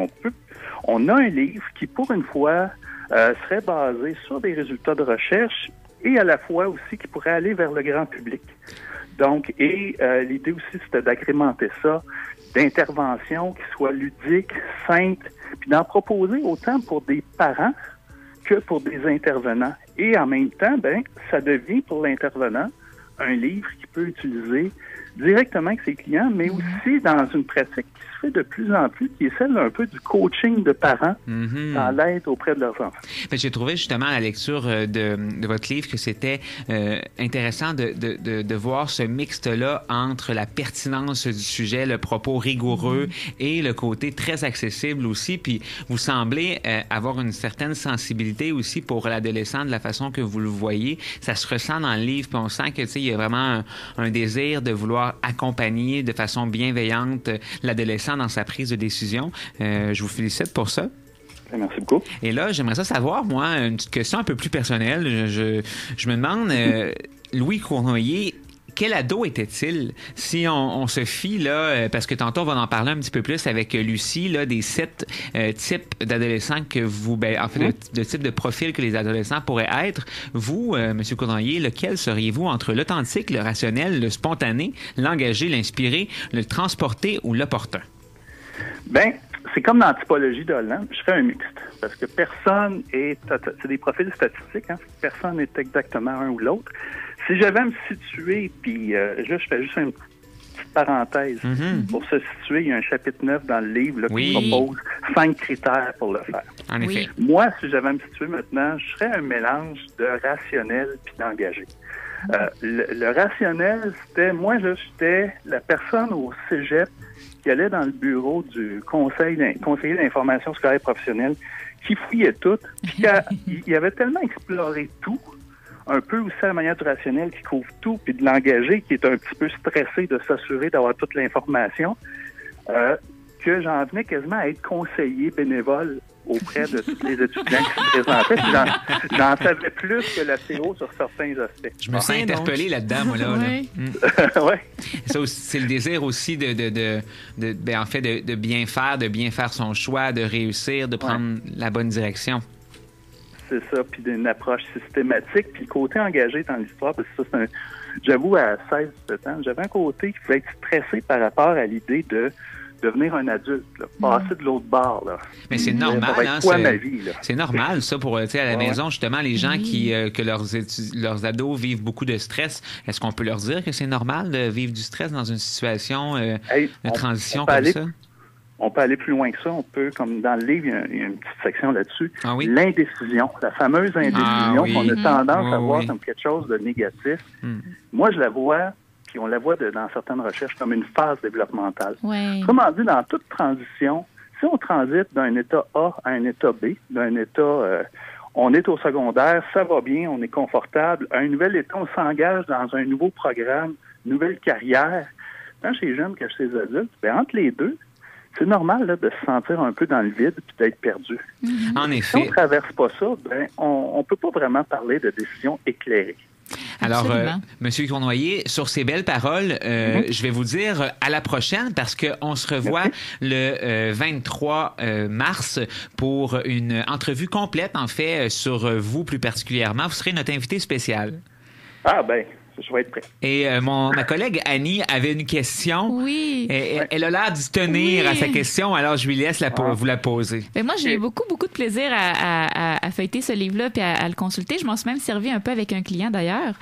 on a un livre qui, pour une fois, serait basé sur des résultats de recherche et à la fois aussi qui pourrait aller vers le grand public. Donc, l'idée aussi, c'était d'agrémenter ça d'interventions qui soient ludiques, simples, puis d'en proposer autant pour des parents que pour des intervenants. Et en même temps, ben, ça devient pour l'intervenant un livre qu'il peut utiliser directement avec ses clients, mais aussi dans une pratique qui se fait de plus en plus, qui est celle un peu du coaching de parents dans l'aide auprès de leurs enfants. Mais j'ai trouvé justement à la lecture de votre livre que c'était intéressant de voir ce mixte-là entre la pertinence du sujet, le propos rigoureux et le côté très accessible aussi. Puis vous semblez avoir une certaine sensibilité aussi pour l'adolescent de la façon que vous le voyez. Ça se ressent dans le livre, puis on sent que, tu sais, il y a vraiment un désir de vouloir accompagner de façon bienveillante l'adolescent dans sa prise de décision. Je vous félicite pour ça. Merci beaucoup. Et là, j'aimerais ça savoir, moi, une petite question un peu plus personnelle. Je me demande, Louis Cournoyer, quel ado était-il? Si on se fie, là, parce que tantôt, on va en parler un petit peu plus avec Lucie, là, des 7 types d'adolescents que vous... en fait, le type de profil que les adolescents pourraient être. Vous, M. Cournoyer, lequel seriez-vous entre l'authentique, le rationnel, le spontané, l'engagé, l'inspiré, le transporté ou l'opportun? Bien, c'est comme dans la typologie de Hollande, je ferais un mixte. Parce que personne est... C'est des profils statistiques, hein? Personne n'est exactement un ou l'autre. Si j'avais à me situer, puis je fais juste une petite parenthèse. Pour se situer, il y a un chapitre 9 dans le livre là, qui propose 5 critères pour le faire. En effet. Moi, si j'avais à me situer maintenant, je serais un mélange de rationnel puis d'engagé. Le rationnel, c'était... Moi, j'étais la personne au cégep qui allait dans le bureau du conseiller d'information scolaire professionnelle, qui fouillait tout, puis il avait tellement exploré tout, un peu aussi à la manière du rationnel qui couvre tout, puis de l'engagé qui est un petit peu stressé de s'assurer d'avoir toute l'information, que j'en venais quasiment à être conseiller bénévole auprès de tous les étudiants qui se présentaient. Puis j'en savais plus que la CO sur certains aspects. Je me sens interpellé là-dedans, moi, là. Oui. Ouais. Ça aussi, c'est le désir aussi de bien faire son choix, de réussir, de prendre la bonne direction. C'est ça, puis d'une approche systématique. Puis le côté engagé dans l'histoire, parce que ça, j'avoue, à 16-17 ans, j'avais un côté qui pouvait être stressé par rapport à l'idée de devenir un adulte, là, passer de l'autre bord. Là. Mais c'est normal, hein? C'est normal, ça, pour à la maison, justement, les gens que leurs ados vivent beaucoup de stress. Est-ce qu'on peut leur dire que c'est normal de vivre du stress dans une situation de transition comme ça? On peut aller plus loin que ça. On peut, comme dans le livre, il y a une petite section là-dessus. Ah oui? L'indécision, la fameuse indécision qu'on a tendance à voir comme quelque chose de négatif. Moi, je la vois... Puis on la voit dans certaines recherches comme une phase développementale. Autrement dit, dans toute transition, si on transite d'un état A à un état B, d'un état, on est au secondaire, ça va bien, on est confortable, à un nouvel état, on s'engage dans un nouveau programme, une nouvelle carrière. Tant chez les jeunes que chez les adultes, bien, entre les deux, c'est normal là, de se sentir un peu dans le vide puis d'être perdu. En effet. Si on ne traverse pas ça, ben, on ne peut pas vraiment parler de décision éclairée. Alors, Monsieur Cournoyer, sur ces belles paroles, je vais vous dire à la prochaine parce qu'on se revoit le 23 mars pour une entrevue complète, en fait, sur vous plus particulièrement. Vous serez notre invité spécial. Ah, ben, je vais être prêt. Et ma collègue Annie avait une question. Oui. Elle a l'air d'y tenir à sa question, alors je lui laisse vous la poser. Mais moi, j'ai eu beaucoup de plaisir à feuilleter ce livre-là puis à le consulter. Je m'en suis même servi un peu avec un client, d'ailleurs.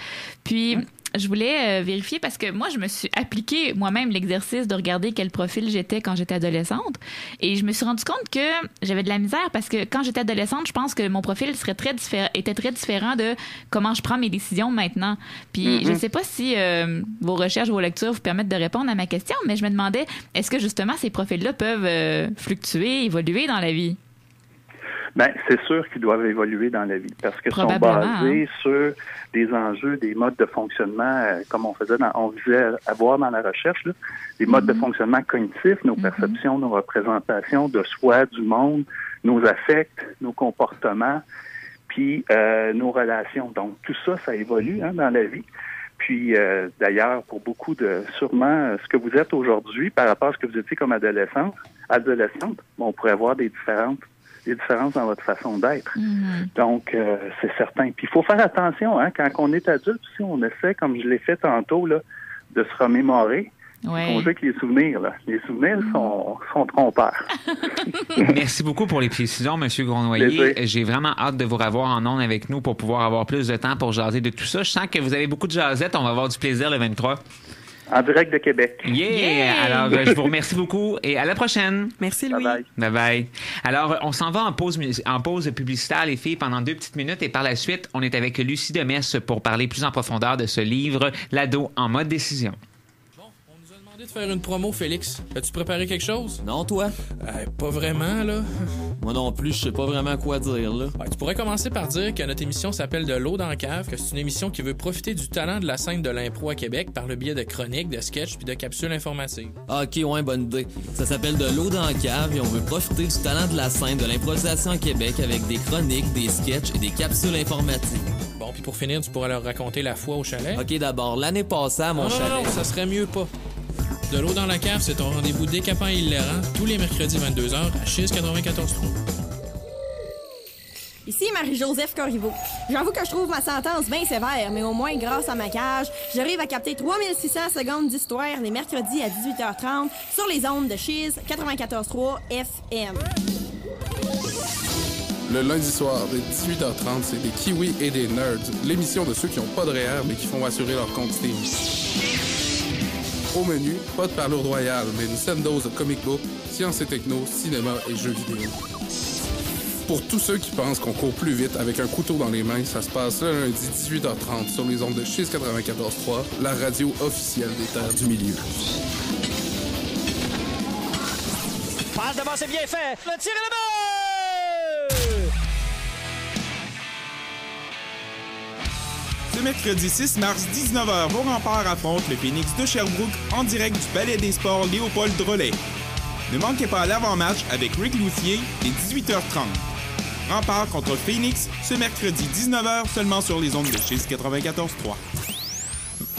Puis... Je voulais vérifier parce que moi, je me suis appliqué moi-même l'exercice de regarder quel profil j'étais quand j'étais adolescente. Et je me suis rendu compte que j'avais de la misère parce que quand j'étais adolescente, je pense que mon profil était très différent de comment je prends mes décisions maintenant. Puis je ne sais pas si vos recherches, vos lectures vous permettent de répondre à ma question, mais je me demandais, est-ce que justement ces profils-là peuvent fluctuer, évoluer dans la vie? Bien, c'est sûr qu'ils doivent évoluer dans la vie parce que sont basés sur des enjeux, des modes de fonctionnement, comme on visait avoir dans la recherche, là, des modes de fonctionnement cognitifs, nos perceptions, nos représentations de soi, du monde, nos affects, nos comportements, puis nos relations. Donc, tout ça, ça évolue dans la vie. Puis, d'ailleurs, pour beaucoup sûrement, ce que vous êtes aujourd'hui par rapport à ce que vous étiez comme adolescente, on pourrait avoir des différences dans votre façon d'être. Donc, c'est certain. Puis, il faut faire attention, quand on est adulte aussi, on essaie, comme je l'ai fait tantôt, là, de se remémorer. On joue avec les souvenirs. Là. Les souvenirs sont trompeurs. Merci beaucoup pour les précisions, M. Cournoyer. J'ai vraiment hâte de vous revoir en ondes avec nous pour pouvoir avoir plus de temps pour jaser de tout ça. Je sens que vous avez beaucoup de jasettes. On va avoir du plaisir le 23. En direct de Québec. Yeah! Alors, je vous remercie beaucoup et à la prochaine. Merci, Louis. Bye-bye. Bye-bye. Alors, on s'en va en pause publicitaire, les filles, pendant 2 petites minutes et par la suite, on est avec Lucie Demesse pour parler plus en profondeur de ce livre, L'ado en mode décision. De faire une promo, Félix. As-tu préparé quelque chose? Non, toi? Pas vraiment, là. Moi non plus, je sais pas vraiment quoi dire, là. Tu pourrais commencer par dire que notre émission s'appelle De l'eau dans la cave, que c'est une émission qui veut profiter du talent de la scène de l'impro à Québec par le biais de chroniques, de sketchs puis de capsules informatives. Ah, ok, ouais, bonne idée. Ça s'appelle De l'eau dans la cave et on veut profiter du talent de la scène de l'improvisation à Québec avec des chroniques, des sketchs et des capsules informatives. Bon, puis pour finir, tu pourrais leur raconter la fois au chalet. Ok, d'abord, l'année passée à mon chalet. Non, ça serait mieux pas. De l'eau dans la cave, c'est ton rendez-vous décapant et hilarant tous les mercredis 22h à Chiz 94.3. Ici Marie-Joseph Corriveau. J'avoue que je trouve ma sentence bien sévère, mais au moins, grâce à ma cage, j'arrive à capter 3600 secondes d'histoire les mercredis à 18h30 sur les ondes de Chiz 94.3 FM. Le lundi soir, dès 18h30, c'est des Kiwis et des Nerds, l'émission de ceux qui n'ont pas de REER mais qui font assurer leur compte Steam. Au menu, pas de parlour royale, mais une saine dose de comic book, science et techno, cinéma et jeux vidéo. Pour tous ceux qui pensent qu'on court plus vite avec un couteau dans les mains, ça se passe le lundi 18h30 sur les ondes de Chiz 94.3, la radio officielle des Terres du Milieu. Passe devant, c'est bien fait! Le tir est là-bas! Ce mercredi 6 mars, 19h, vos remparts affrontent le Phoenix de Sherbrooke en direct du Palais des Sports Léopold Drolet. Ne manquez pas l'avant-match avec Rick Loutier dès 18h30. Remparts contre Phoenix ce mercredi 19h seulement sur les ondes de Chiz 94.3.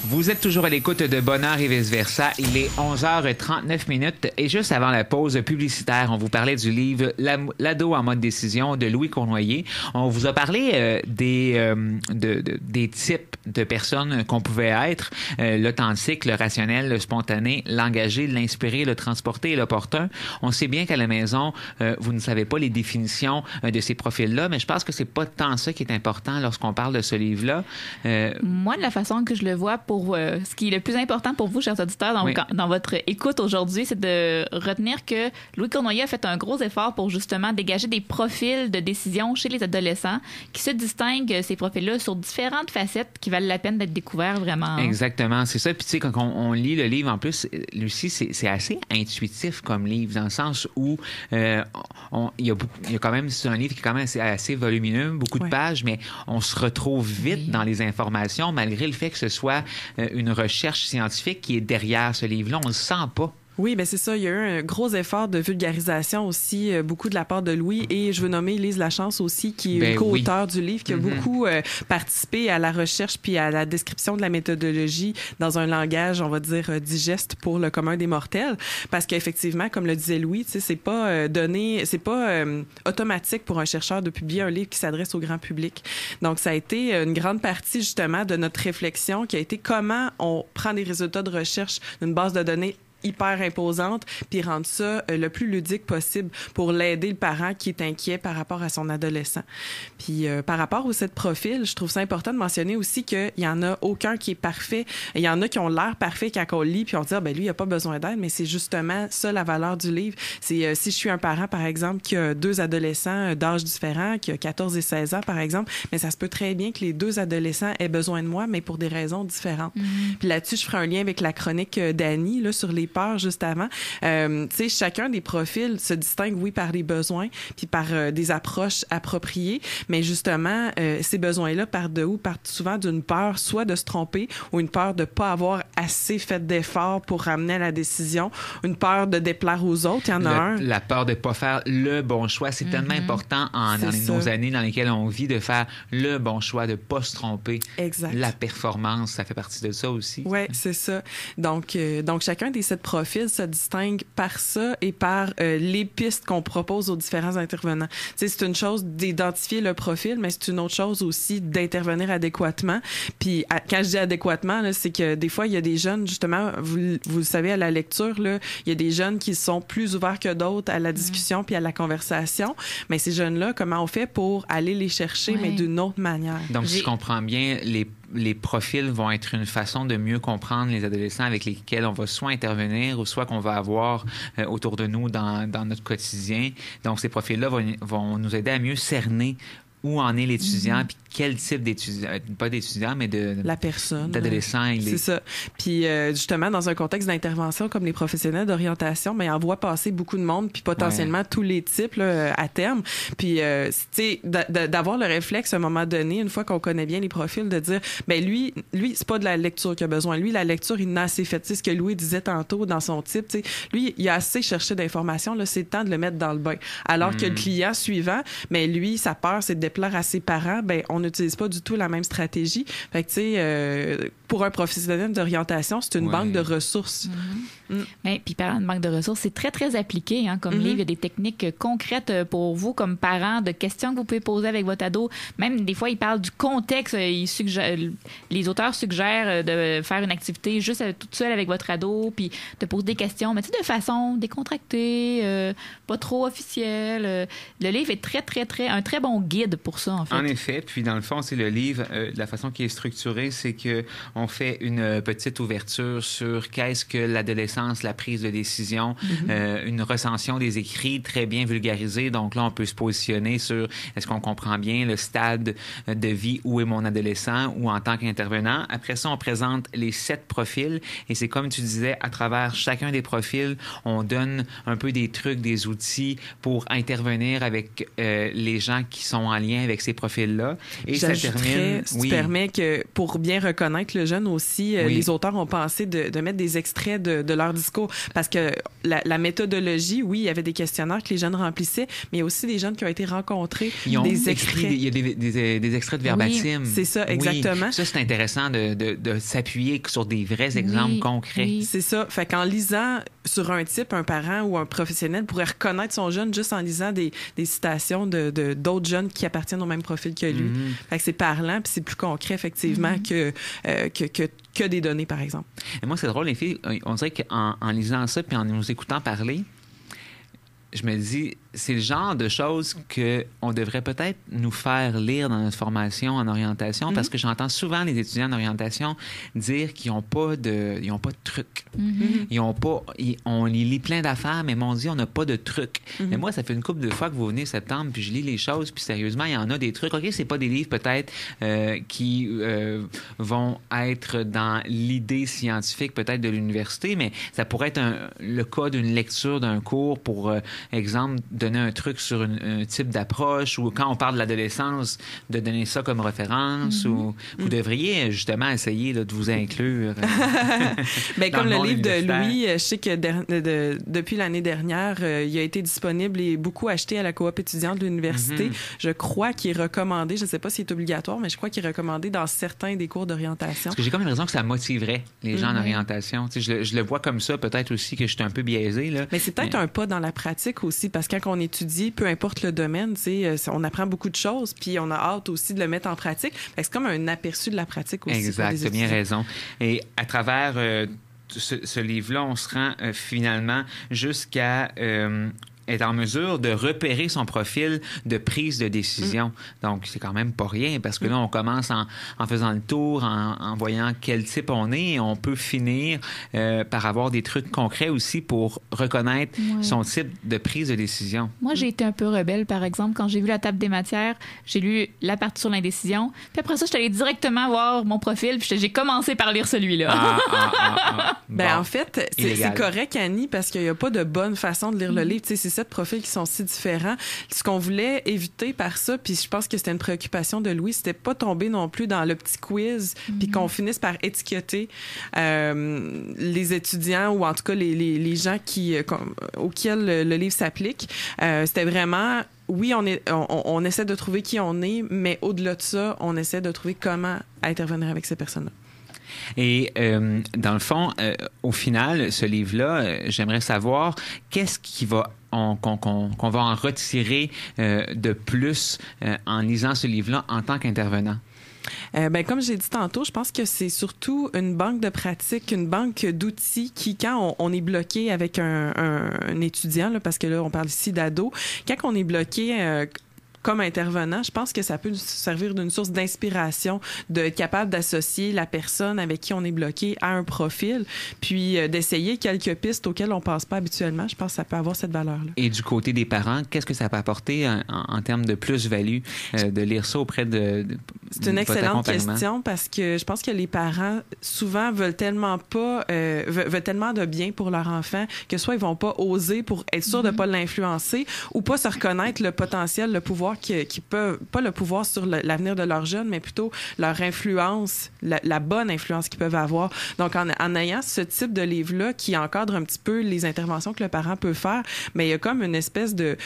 Vous êtes toujours à l'écoute de Bonheur et vice-versa. Il est 11h39 et juste avant la pause publicitaire, on vous parlait du livre L'ado en mode décision de Louis Cournoyer. On vous a parlé des types de personnes qu'on pouvait être, l'authentique, le rationnel, le spontané, l'engagé, l'inspiré, le transporté et l'opportun. On sait bien qu'à la maison, vous ne savez pas les définitions de ces profils-là, mais je pense que c'est pas tant ça qui est important lorsqu'on parle de ce livre-là. Moi, de la façon que je le vois, pour ce qui est le plus important pour vous, chers auditeurs, dans votre écoute aujourd'hui, c'est de retenir que Louis Cournoyer a fait un gros effort pour justement dégager des profils de décision chez les adolescents qui se distinguent, ces profils-là, sur différentes facettes qui valent la peine d'être découverts vraiment. Exactement, c'est ça. Puis tu sais, quand on lit le livre, en plus, Lucie, c'est assez intuitif comme livre, dans le sens où il y a quand même, c'est un livre qui est quand même assez volumineux, beaucoup de pages, mais on se retrouve vite dans les informations, malgré le fait que ce soit une recherche scientifique qui est derrière ce livre-là. On le sent pas. Oui, bien c'est ça. Il y a eu un gros effort de vulgarisation aussi, beaucoup de la part de Louis. Et je veux nommer Lise Lachance aussi, qui est co-auteur du livre, qui a beaucoup participé à la recherche puis à la description de la méthodologie dans un langage, on va dire, digeste pour le commun des mortels. Parce qu'effectivement, comme le disait Louis, c'est pas automatique pour un chercheur de publier un livre qui s'adresse au grand public. Donc, ça a été une grande partie, justement, de notre réflexion qui a été comment on prend des résultats de recherche d'une base de données hyper imposante, puis rendre ça le plus ludique possible pour l'aider le parent qui est inquiet par rapport à son adolescent. Puis par rapport au set profil, je trouve ça important de mentionner aussi qu'il y en a aucun qui est parfait. Il y en a qui ont l'air parfait quand on lit, puis on dit lui, il a pas besoin d'aide, mais c'est justement ça la valeur du livre. C'est si je suis un parent, par exemple, qui a 2 adolescents d'âge différents, qui a 14 et 16 ans, par exemple, mais ça se peut très bien que les 2 adolescents aient besoin de moi, mais pour des raisons différentes. Puis là-dessus, je ferai un lien avec la chronique d'Annie, là, sur les peurs juste avant. Tu sais, chacun des profils se distingue, oui, par des besoins, puis par des approches appropriées, mais justement, ces besoins-là partent de où? Partent souvent d'une peur, soit de se tromper, ou une peur de pas avoir assez fait d'efforts pour ramener à la décision, une peur de déplaire aux autres. Il y en a la peur de pas faire le bon choix. C'est tellement important dans nos années dans lesquelles on vit de faire le bon choix, de pas se tromper. Exact. La performance, ça fait partie de ça aussi. Oui, c'est ça. Donc chacun des 7 profils se distingue par ça et par les pistes qu'on propose aux différents intervenants. Tu sais, c'est une chose d'identifier le profil, mais c'est une autre chose aussi d'intervenir adéquatement. Puis quand je dis adéquatement, là, c'est que des fois, il y a des jeunes, justement, vous le savez, à la lecture, là, il y a des jeunes qui sont plus ouverts que d'autres à la discussion puis à la conversation. Mais ces jeunes-là, comment on fait pour aller les chercher, mais d'une autre manière? Donc, si je comprends bien, les profils vont être une façon de mieux comprendre les adolescents avec lesquels on va soit intervenir ou soit qu'on va avoir autour de nous dans notre quotidien. Donc, ces profils-là vont nous aider à mieux cerner où en est l'étudiant, puis quel type d'étudiant, pas d'étudiant, mais de la personne, d'adolescent. C'est ça. Puis justement, dans un contexte d'intervention comme les professionnels d'orientation, mais on voit passer beaucoup de monde, puis potentiellement tous les types là, à terme. Puis tu sais, d'avoir le réflexe à un moment donné, une fois qu'on connaît bien les profils, de dire, ben lui, c'est pas de la lecture qu'il a besoin. Lui, la lecture, il n'a assez fait. Tu sais, ce que Louis disait tantôt dans son type, tu sais, lui, il a assez cherché d'informations. Là, c'est le temps de le mettre dans le bain. Alors que le client suivant, mais lui, sa peur, c'est de déplaire à ses parents. Ben on n'utilise pas du tout la même stratégie. Fait que, tu sais, pour un professionnel d'orientation, c'est une banque de ressources. Puis parlant de banque de ressources, c'est très, très appliqué comme livre. Il y a des techniques concrètes pour vous comme parents, de questions que vous pouvez poser avec votre ado. Même des fois, ils parlent du contexte. Les auteurs suggèrent de faire une activité juste toute seule avec votre ado, puis de poser des questions, mais tu sais, de façon décontractée, pas trop officielle. Le livre est un très bon guide pour ça, en fait. En effet. Puis dans le fond, c'est le livre, de la façon qu'il est structuré, c'est qu'on fait une petite ouverture sur qu'est-ce que l'adolescence, la prise de décision, une recension des écrits très bien vulgarisée. Donc là, on peut se positionner sur est-ce qu'on comprend bien le stade de vie où est mon adolescent ou en tant qu'intervenant. Après ça, on présente les 7 profils et c'est comme tu disais, à travers chacun des profils, on donne un peu des trucs, des outils pour intervenir avec les gens qui sont en lien avec ces profils-là. Et ça termine... Si tu permets que pour bien reconnaître le jeune aussi, les auteurs ont pensé de mettre des extraits de leur discours parce que la méthodologie, oui, il y avait des questionnaires que les jeunes remplissaient, mais il y a aussi des jeunes qui ont été rencontrés, des extraits. Il y a des extraits de verbatim. Oui, c'est ça, exactement. Oui. Ça, c'est intéressant de s'appuyer sur des vrais exemples concrets. Oui. C'est ça. Fait qu'en lisant sur un type, un parent ou un professionnel pourrait reconnaître son jeune juste en lisant des citations d'autres jeunes qui appartiennent au même profil que lui. Fait que c'est parlant puis c'est plus concret, effectivement, que des données, par exemple. Et moi, c'est drôle, les filles, on dirait qu'en lisant ça puis en nous écoutant parler, je me dis, c'est le genre de choses qu'on devrait peut-être nous faire lire dans notre formation en orientation, parce que j'entends souvent les étudiants en orientation dire qu'ils n'ont pas de trucs. On y lit plein d'affaires, mais on dit on n'a pas de trucs. Mais moi, ça fait une couple de fois que vous venez septembre, puis je lis les choses, puis sérieusement, il y en a des trucs. OK, c'est pas des livres peut-être qui vont être dans l'idée scientifique peut-être de l'université, mais ça pourrait être le cas d'une lecture d'un cours pour, exemple, donner un truc sur un type d'approche, ou quand on parle de l'adolescence, de donner ça comme référence, ou vous devriez justement essayer de vous inclure. Comme le livre de Louis, je sais que depuis l'année dernière, il a été disponible et beaucoup acheté à la coop étudiante de l'université. Je crois qu'il est recommandé, je ne sais pas s'il est obligatoire, mais je crois qu'il est recommandé dans certains des cours d'orientation. Parce que j'ai comme l'impression que ça motiverait les gens en orientation. Je le vois comme ça, peut-être aussi que je suis un peu biaisé. Là. Mais c'est peut-être un pas dans la pratique aussi, parce que quand on étudie, peu importe le domaine, on apprend beaucoup de choses, puis on a hâte aussi de le mettre en pratique. C'est comme un aperçu de la pratique aussi. Exact, tu as bien raison. Et à travers ce livre-là, on se rend finalement jusqu'à... être en mesure de repérer son profil de prise de décision. Donc, c'est quand même pas rien, parce que là, on commence en faisant le tour, en voyant quel type on est, et on peut finir par avoir des trucs concrets aussi pour reconnaître son type de prise de décision. Moi, j'ai été un peu rebelle, par exemple, quand j'ai vu la table des matières, j'ai lu la partie sur l'indécision, puis après ça, je suis allée directement voir mon profil, puis j'ai commencé par lire celui-là. En fait, c'est correct, Annie, parce qu'il n'y a pas de bonne façon de lire le livre. C'est 7 profils qui sont si différents. Ce qu'on voulait éviter par ça, puis je pense que c'était une préoccupation de Louis, c'était pas tomber non plus dans le petit quiz, puis qu'on finisse par étiqueter les étudiants, ou en tout cas les gens auxquels le livre s'applique. C'était vraiment... Oui, on essaie de trouver qui on est, mais au-delà de ça, on essaie de trouver comment intervenir avec ces personnes-là. Et dans le fond, au final, ce livre-là, j'aimerais savoir qu'est-ce qui va qu'on va en retirer de plus en lisant ce livre-là en tant qu'intervenant. Comme j'ai dit tantôt, je pense que c'est surtout une banque de pratique, une banque d'outils qui, quand on est bloqué avec un étudiant, là, parce que là, on parle ici d'ado, quand on est bloqué... comme intervenant, je pense que ça peut servir d'une source d'inspiration, d'être capable d'associer la personne avec qui on est bloqué à un profil, puis d'essayer quelques pistes auxquelles on ne pense pas habituellement. Je pense que ça peut avoir cette valeur-là. Et du côté des parents, qu'est-ce que ça peut apporter en termes de plus-value de lire ça auprès de C'est une excellente question, parce que je pense que les parents, souvent, veulent tellement de bien pour leur enfant que soit ils vont pas oser pour être sûr de pas l'influencer, ou pas se reconnaître le potentiel, le pouvoir pouvoir qui peuvent, pas le pouvoir sur l'avenir de leurs jeunes, mais plutôt leur influence, la bonne influence qu'ils peuvent avoir. Donc, en ayant ce type de livre-là qui encadre un petit peu les interventions que le parent peut faire, mais il y a comme une espèce de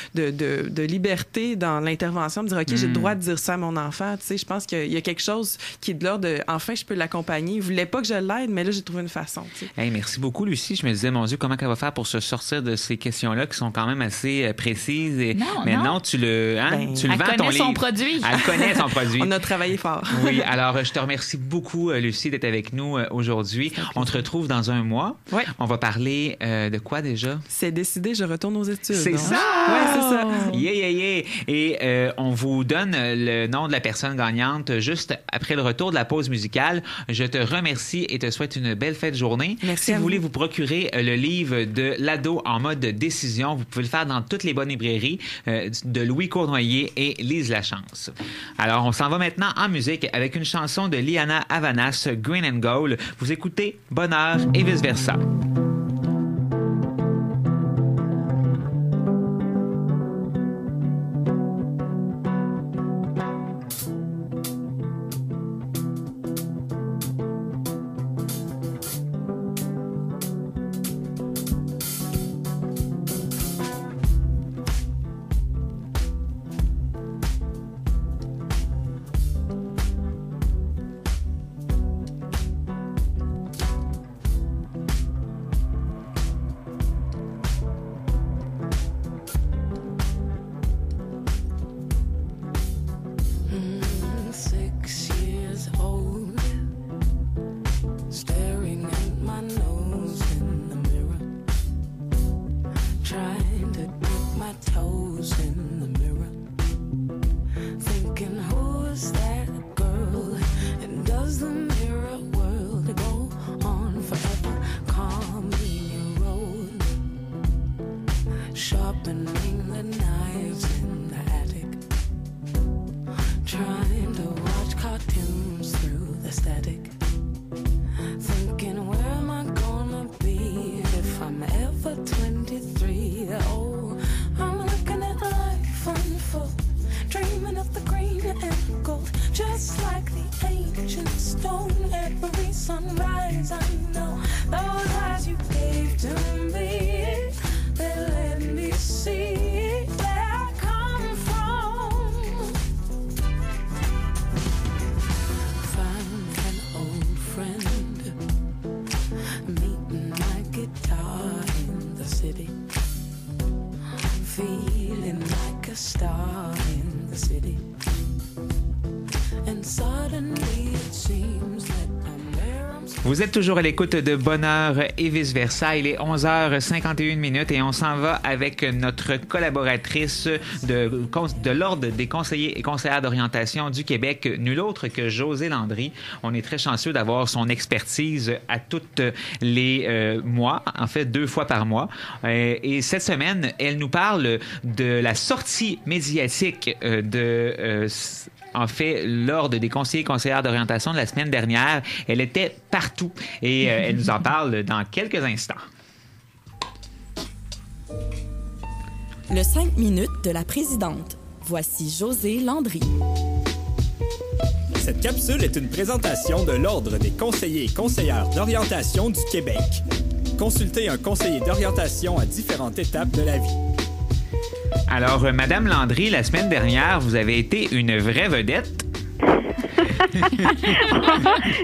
liberté dans l'intervention, de dire, OK, j'ai le droit de dire ça à mon enfant. Tu sais, je pense qu'il y a quelque chose qui est de l'ordre de, enfin, je peux l'accompagner. Il voulait pas que je l'aide, mais là, j'ai trouvé une façon. Tu sais. Hey, merci beaucoup, Lucie. Je me disais, mon Dieu, comment elle va faire pour se sortir de ces questions-là qui sont quand même assez précises. Non, tu le vends ton livre. Elle connaît son produit. Elle connaît son produit. On a travaillé fort. Oui, alors je te remercie beaucoup, Lucie, d'être avec nous aujourd'hui. On te retrouve dans un mois. Oui. On va parler de quoi déjà? C'est décidé, je retourne aux études. C'est ça! Oui, c'est ça. Yeah. Et on vous donne le nom de la personne gagnante juste après le retour de la pause musicale. Je te remercie et te souhaite une belle fête de journée. Merci. Si vous voulez vous procurer le livre de l'ado en mode décision, vous pouvez le faire dans toutes les bonnes librairies de Louis Cournoyer et Lise Lachance. Alors, on s'en va maintenant en musique avec une chanson de Liana Havanas, Green and Gold. Vous écoutez Bonheur et vice-versa. Vous êtes toujours à l'écoute de Bonheur et vice-versa. Il est 11h51 et on s'en va avec notre collaboratrice de l'Ordre des conseillers et conseillères d'orientation du Québec, nul autre que Josée Landry. On est très chanceux d'avoir son expertise à toutes les mois, en fait 2 fois par mois. Et cette semaine, elle nous parle de la sortie médiatique en fait, l'Ordre des conseillers et conseillères d'orientation de la semaine dernière, elle était partout et elle nous en parle dans quelques instants. Le 5 minutes de la présidente. Voici Josée Landry. Cette capsule est une présentation de l'Ordre des conseillers et conseillères d'orientation du Québec. Consultez un conseiller d'orientation à différentes étapes de la vie. Alors, Madame Landry, la semaine dernière, vous avez été une vraie vedette.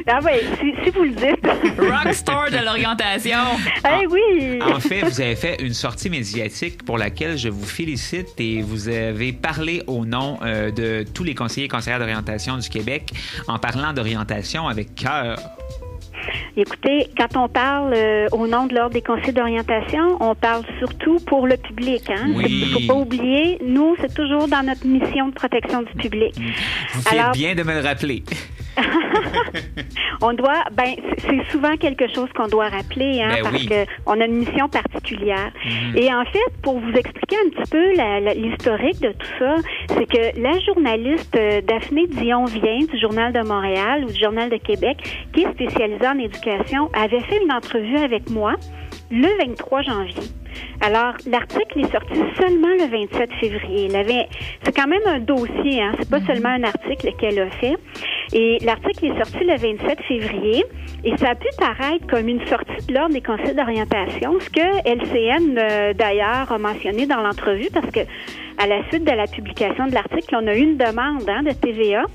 Ah oui, si vous le dites. Rockstar de l'orientation. Eh oui. En fait, vous avez fait une sortie médiatique pour laquelle je vous félicite et vous avez parlé au nom de tous les conseillers et conseillères d'orientation du Québec en parlant d'orientation avec cœur. Écoutez, quand on parle au nom de l'Ordre des conseillers d'orientation, on parle surtout pour le public. Hein? Oui. Il ne faut pas oublier, nous, c'est toujours dans notre mission de protection du public. Vous faites bien de me le rappeler. On doit, c'est souvent quelque chose qu'on doit rappeler, hein, parce qu'on a une mission particulière. Et en fait, pour vous expliquer un petit peu l'historique de tout ça, c'est que la journaliste Daphné Dion-Vien du Journal de Montréal ou du Journal de Québec, qui est spécialisée en éducation, avait fait une entrevue avec moi le 23 janvier. Alors, l'article est sorti seulement le 27 février. C'est quand même un dossier, hein. C'est pas seulement un article qu'elle a fait. Et l'article est sorti le 27 février et ça a pu paraître comme une sortie de l'ordre des conseils d'orientation, ce que LCN, d'ailleurs, a mentionné dans l'entrevue parce que à la suite de la publication de l'article, on a eu une demande de TVA.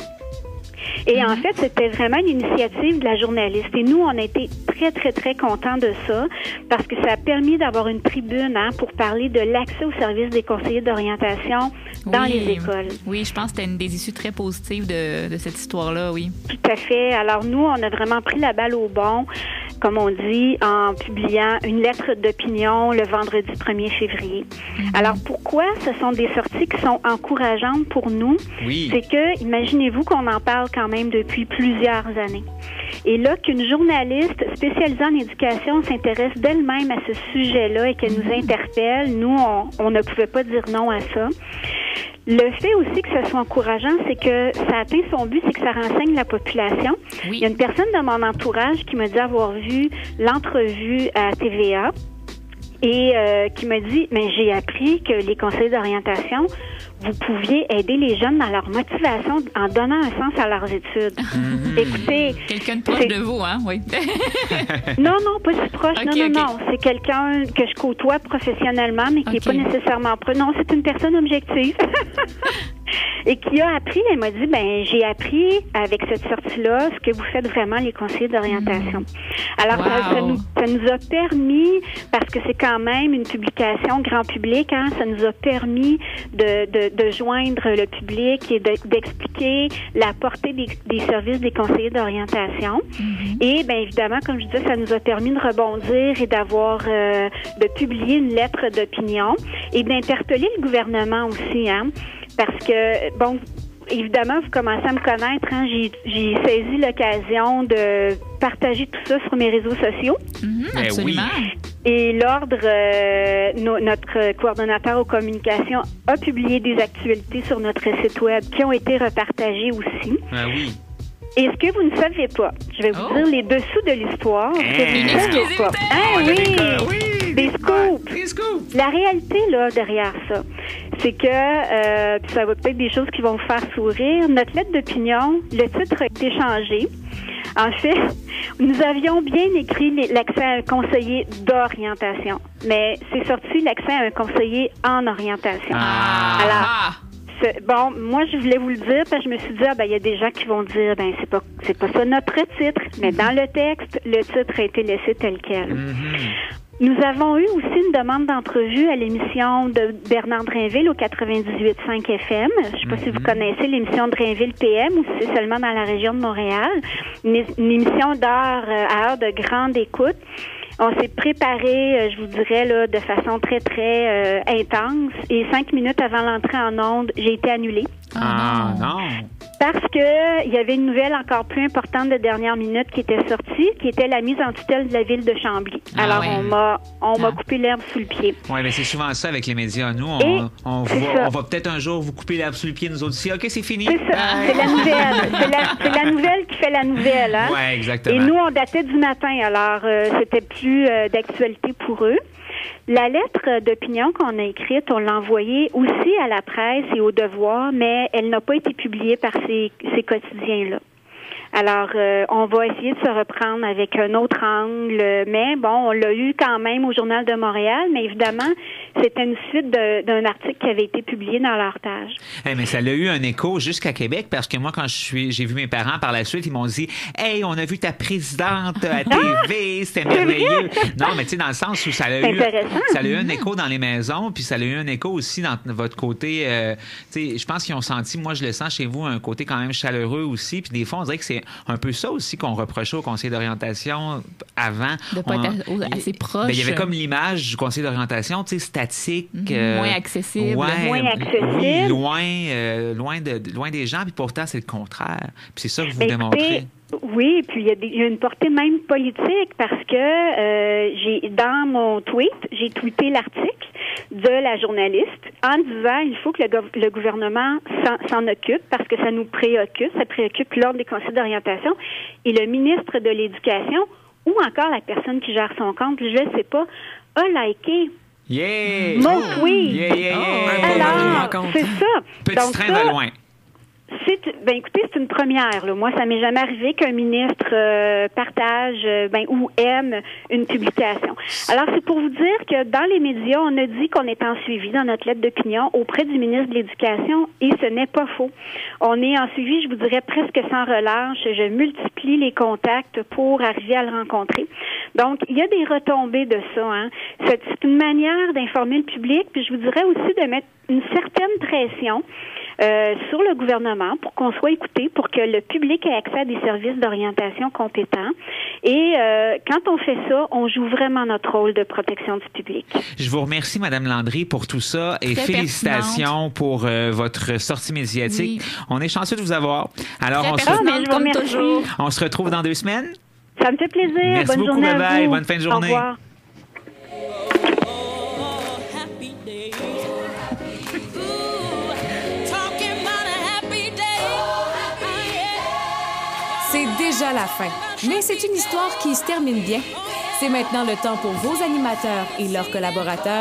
Et en fait, c'était vraiment l'initiative de la journaliste. Et nous, on a été très, très, très contents de ça parce que ça a permis d'avoir une tribune pour parler de l'accès aux services des conseillers d'orientation dans les écoles. Oui, je pense que c'était une des issues très positives de cette histoire-là, oui. Tout à fait. Alors, nous, on a vraiment pris la balle au bon, comme on dit, en publiant une lettre d'opinion le vendredi 1er février. Alors, pourquoi ce sont des sorties qui sont encourageantes pour nous? Oui. C'est que, imaginez-vous qu'on en parle quand même depuis plusieurs années. Et là, qu'une journaliste spécialisée en éducation s'intéresse d'elle-même à ce sujet-là et qu'elle nous interpelle, nous, on ne pouvait pas dire non à ça. Le fait aussi que ce soit encourageant, c'est que ça atteint son but, c'est que ça renseigne la population. Oui. Il y a une personne de mon entourage qui m'a dit avoir vu l'entrevue à TVA et qui m'a dit, mais j'ai appris que les conseillers d'orientation, vous pouviez aider les jeunes dans leur motivation en donnant un sens à leurs études. Écoutez... Quelqu'un de proche de vous, hein? Oui. Non, pas si proche. Non. C'est quelqu'un que je côtoie professionnellement, mais qui n'est pas nécessairement proche. Non, c'est une personne objective. Et qui a appris, elle m'a dit, j'ai appris avec cette sortie-là ce que vous faites vraiment les conseillers d'orientation. Alors, ça nous a permis, parce que c'est quand même une publication grand public, ça nous a permis de joindre le public et d'expliquer la portée des services des conseillers d'orientation. Et bien évidemment, comme je disais, ça nous a permis de rebondir et de publier une lettre d'opinion et d'interpeller le gouvernement aussi, parce que, bon, évidemment, vous commencez à me connaître, j'ai saisi l'occasion de partager tout ça sur mes réseaux sociaux. Absolument. Oui. Et l'Ordre, notre coordonnateur aux communications, a publié des actualités sur notre site web qui ont été repartagées aussi. Ah oui. Et ce que vous ne savez pas, je vais vous dire les dessous de l'histoire. Des scoops. La réalité là derrière ça, c'est que ça va peut-être des choses qui vont vous faire sourire. Notre lettre d'opinion, le titre a été changé. En fait, nous avions bien écrit l'accès à un conseiller d'orientation, mais c'est sorti l'accès à un conseiller en orientation. Alors, bon, moi, je voulais vous le dire parce que je me suis dit, il y a des gens qui vont dire, c'est pas ça notre titre. Mais dans le texte, le titre a été laissé tel quel. Nous avons eu aussi une demande d'entrevue à l'émission de Bernard Drainville au 98.5 FM. Je ne sais pas si vous connaissez l'émission Drainville PM ou si c'est seulement dans la région de Montréal. Une émission à heure de grande écoute. On s'est préparé, je vous dirais, là, de façon très, très intense. Et 5 minutes avant l'entrée en onde, j'ai été annulée. Non. Parce que il y avait une nouvelle encore plus importante de dernière minute qui était sortie, qui était la mise en tutelle de la ville de Chambly. Alors, on m'a coupé l'herbe sous le pied. Oui, mais c'est souvent ça avec les médias. Nous, on va peut-être un jour vous couper l'herbe sous le pied, nous autres aussi. OK, c'est fini. C'est ça, c'est la nouvelle. C'est la nouvelle qui fait la nouvelle. Oui, exactement. Et nous, on datait du matin, alors c'était plus d'actualité pour eux. La lettre d'opinion qu'on a écrite, on l'a envoyée aussi à la presse et au Devoir, mais elle n'a pas été publiée par ces quotidiens-là. Alors, on va essayer de se reprendre avec un autre angle, mais bon, on l'a eu quand même au Journal de Montréal, mais évidemment, c'était une suite d'un article qui avait été publié dans leur page. Mais ça a eu un écho jusqu'à Québec, parce que moi, quand j'ai vu mes parents par la suite, ils m'ont dit « Hey, on a vu ta présidente à TV, c'était merveilleux! » Non, mais tu sais, dans le sens où ça a eu un écho dans les maisons, puis ça a eu un écho aussi dans votre côté, tu sais, je pense qu'ils ont senti, moi je le sens chez vous, un côté quand même chaleureux aussi, puis des fois, on dirait que c'est un peu ça aussi qu'on reprochait au conseiller d'orientation avant. De pas être assez proche. Il y avait comme l'image du conseiller d'orientation, tu sais, statique. Moins accessible. Moins accessible. Oui, loin des gens, puis pourtant, c'est le contraire. Puis c'est ça que vous démontrez. Oui, puis il y a une portée même politique parce que dans mon tweet, j'ai tweeté l'article de la journaliste en disant il faut que le gouvernement s'en occupe parce que ça nous préoccupe, ça préoccupe l'ordre des conseils d'orientation et le ministre de l'Éducation ou encore la personne qui gère son compte, je ne sais pas, a liké Yeah! Oui. Yeah. Alors, c'est ça. Petit Donc, train ça, de loin. Écoutez, c'est une première. Là. Moi, ça m'est jamais arrivé qu'un ministre partage ou aime une publication. Alors, c'est pour vous dire que dans les médias, on a dit qu'on est en suivi dans notre lettre d'opinion auprès du ministre de l'Éducation et ce n'est pas faux. On est en suivi, je vous dirais, presque sans relâche. Je multiplie les contacts pour arriver à le rencontrer. Donc, il y a des retombées de ça. Hein. C'est une manière d'informer le public, puis je vous dirais aussi de mettre une certaine pression sur le gouvernement pour qu'on soit écouté, pour que le public ait accès à des services d'orientation compétents. Et quand on fait ça, on joue vraiment notre rôle de protection du public. Je vous remercie, Madame Landry, pour tout ça et très félicitations pour votre sortie médiatique. Oui. On est chanceux de vous avoir. Alors, comme toujours. On se retrouve dans 2 semaines. Ça me fait plaisir. Merci Bonne beaucoup, journée à bye-bye. vous. Bonne fin de journée. Au revoir. C'est déjà la fin, mais c'est une histoire qui se termine bien. C'est maintenant le temps pour vos animateurs et leurs collaborateurs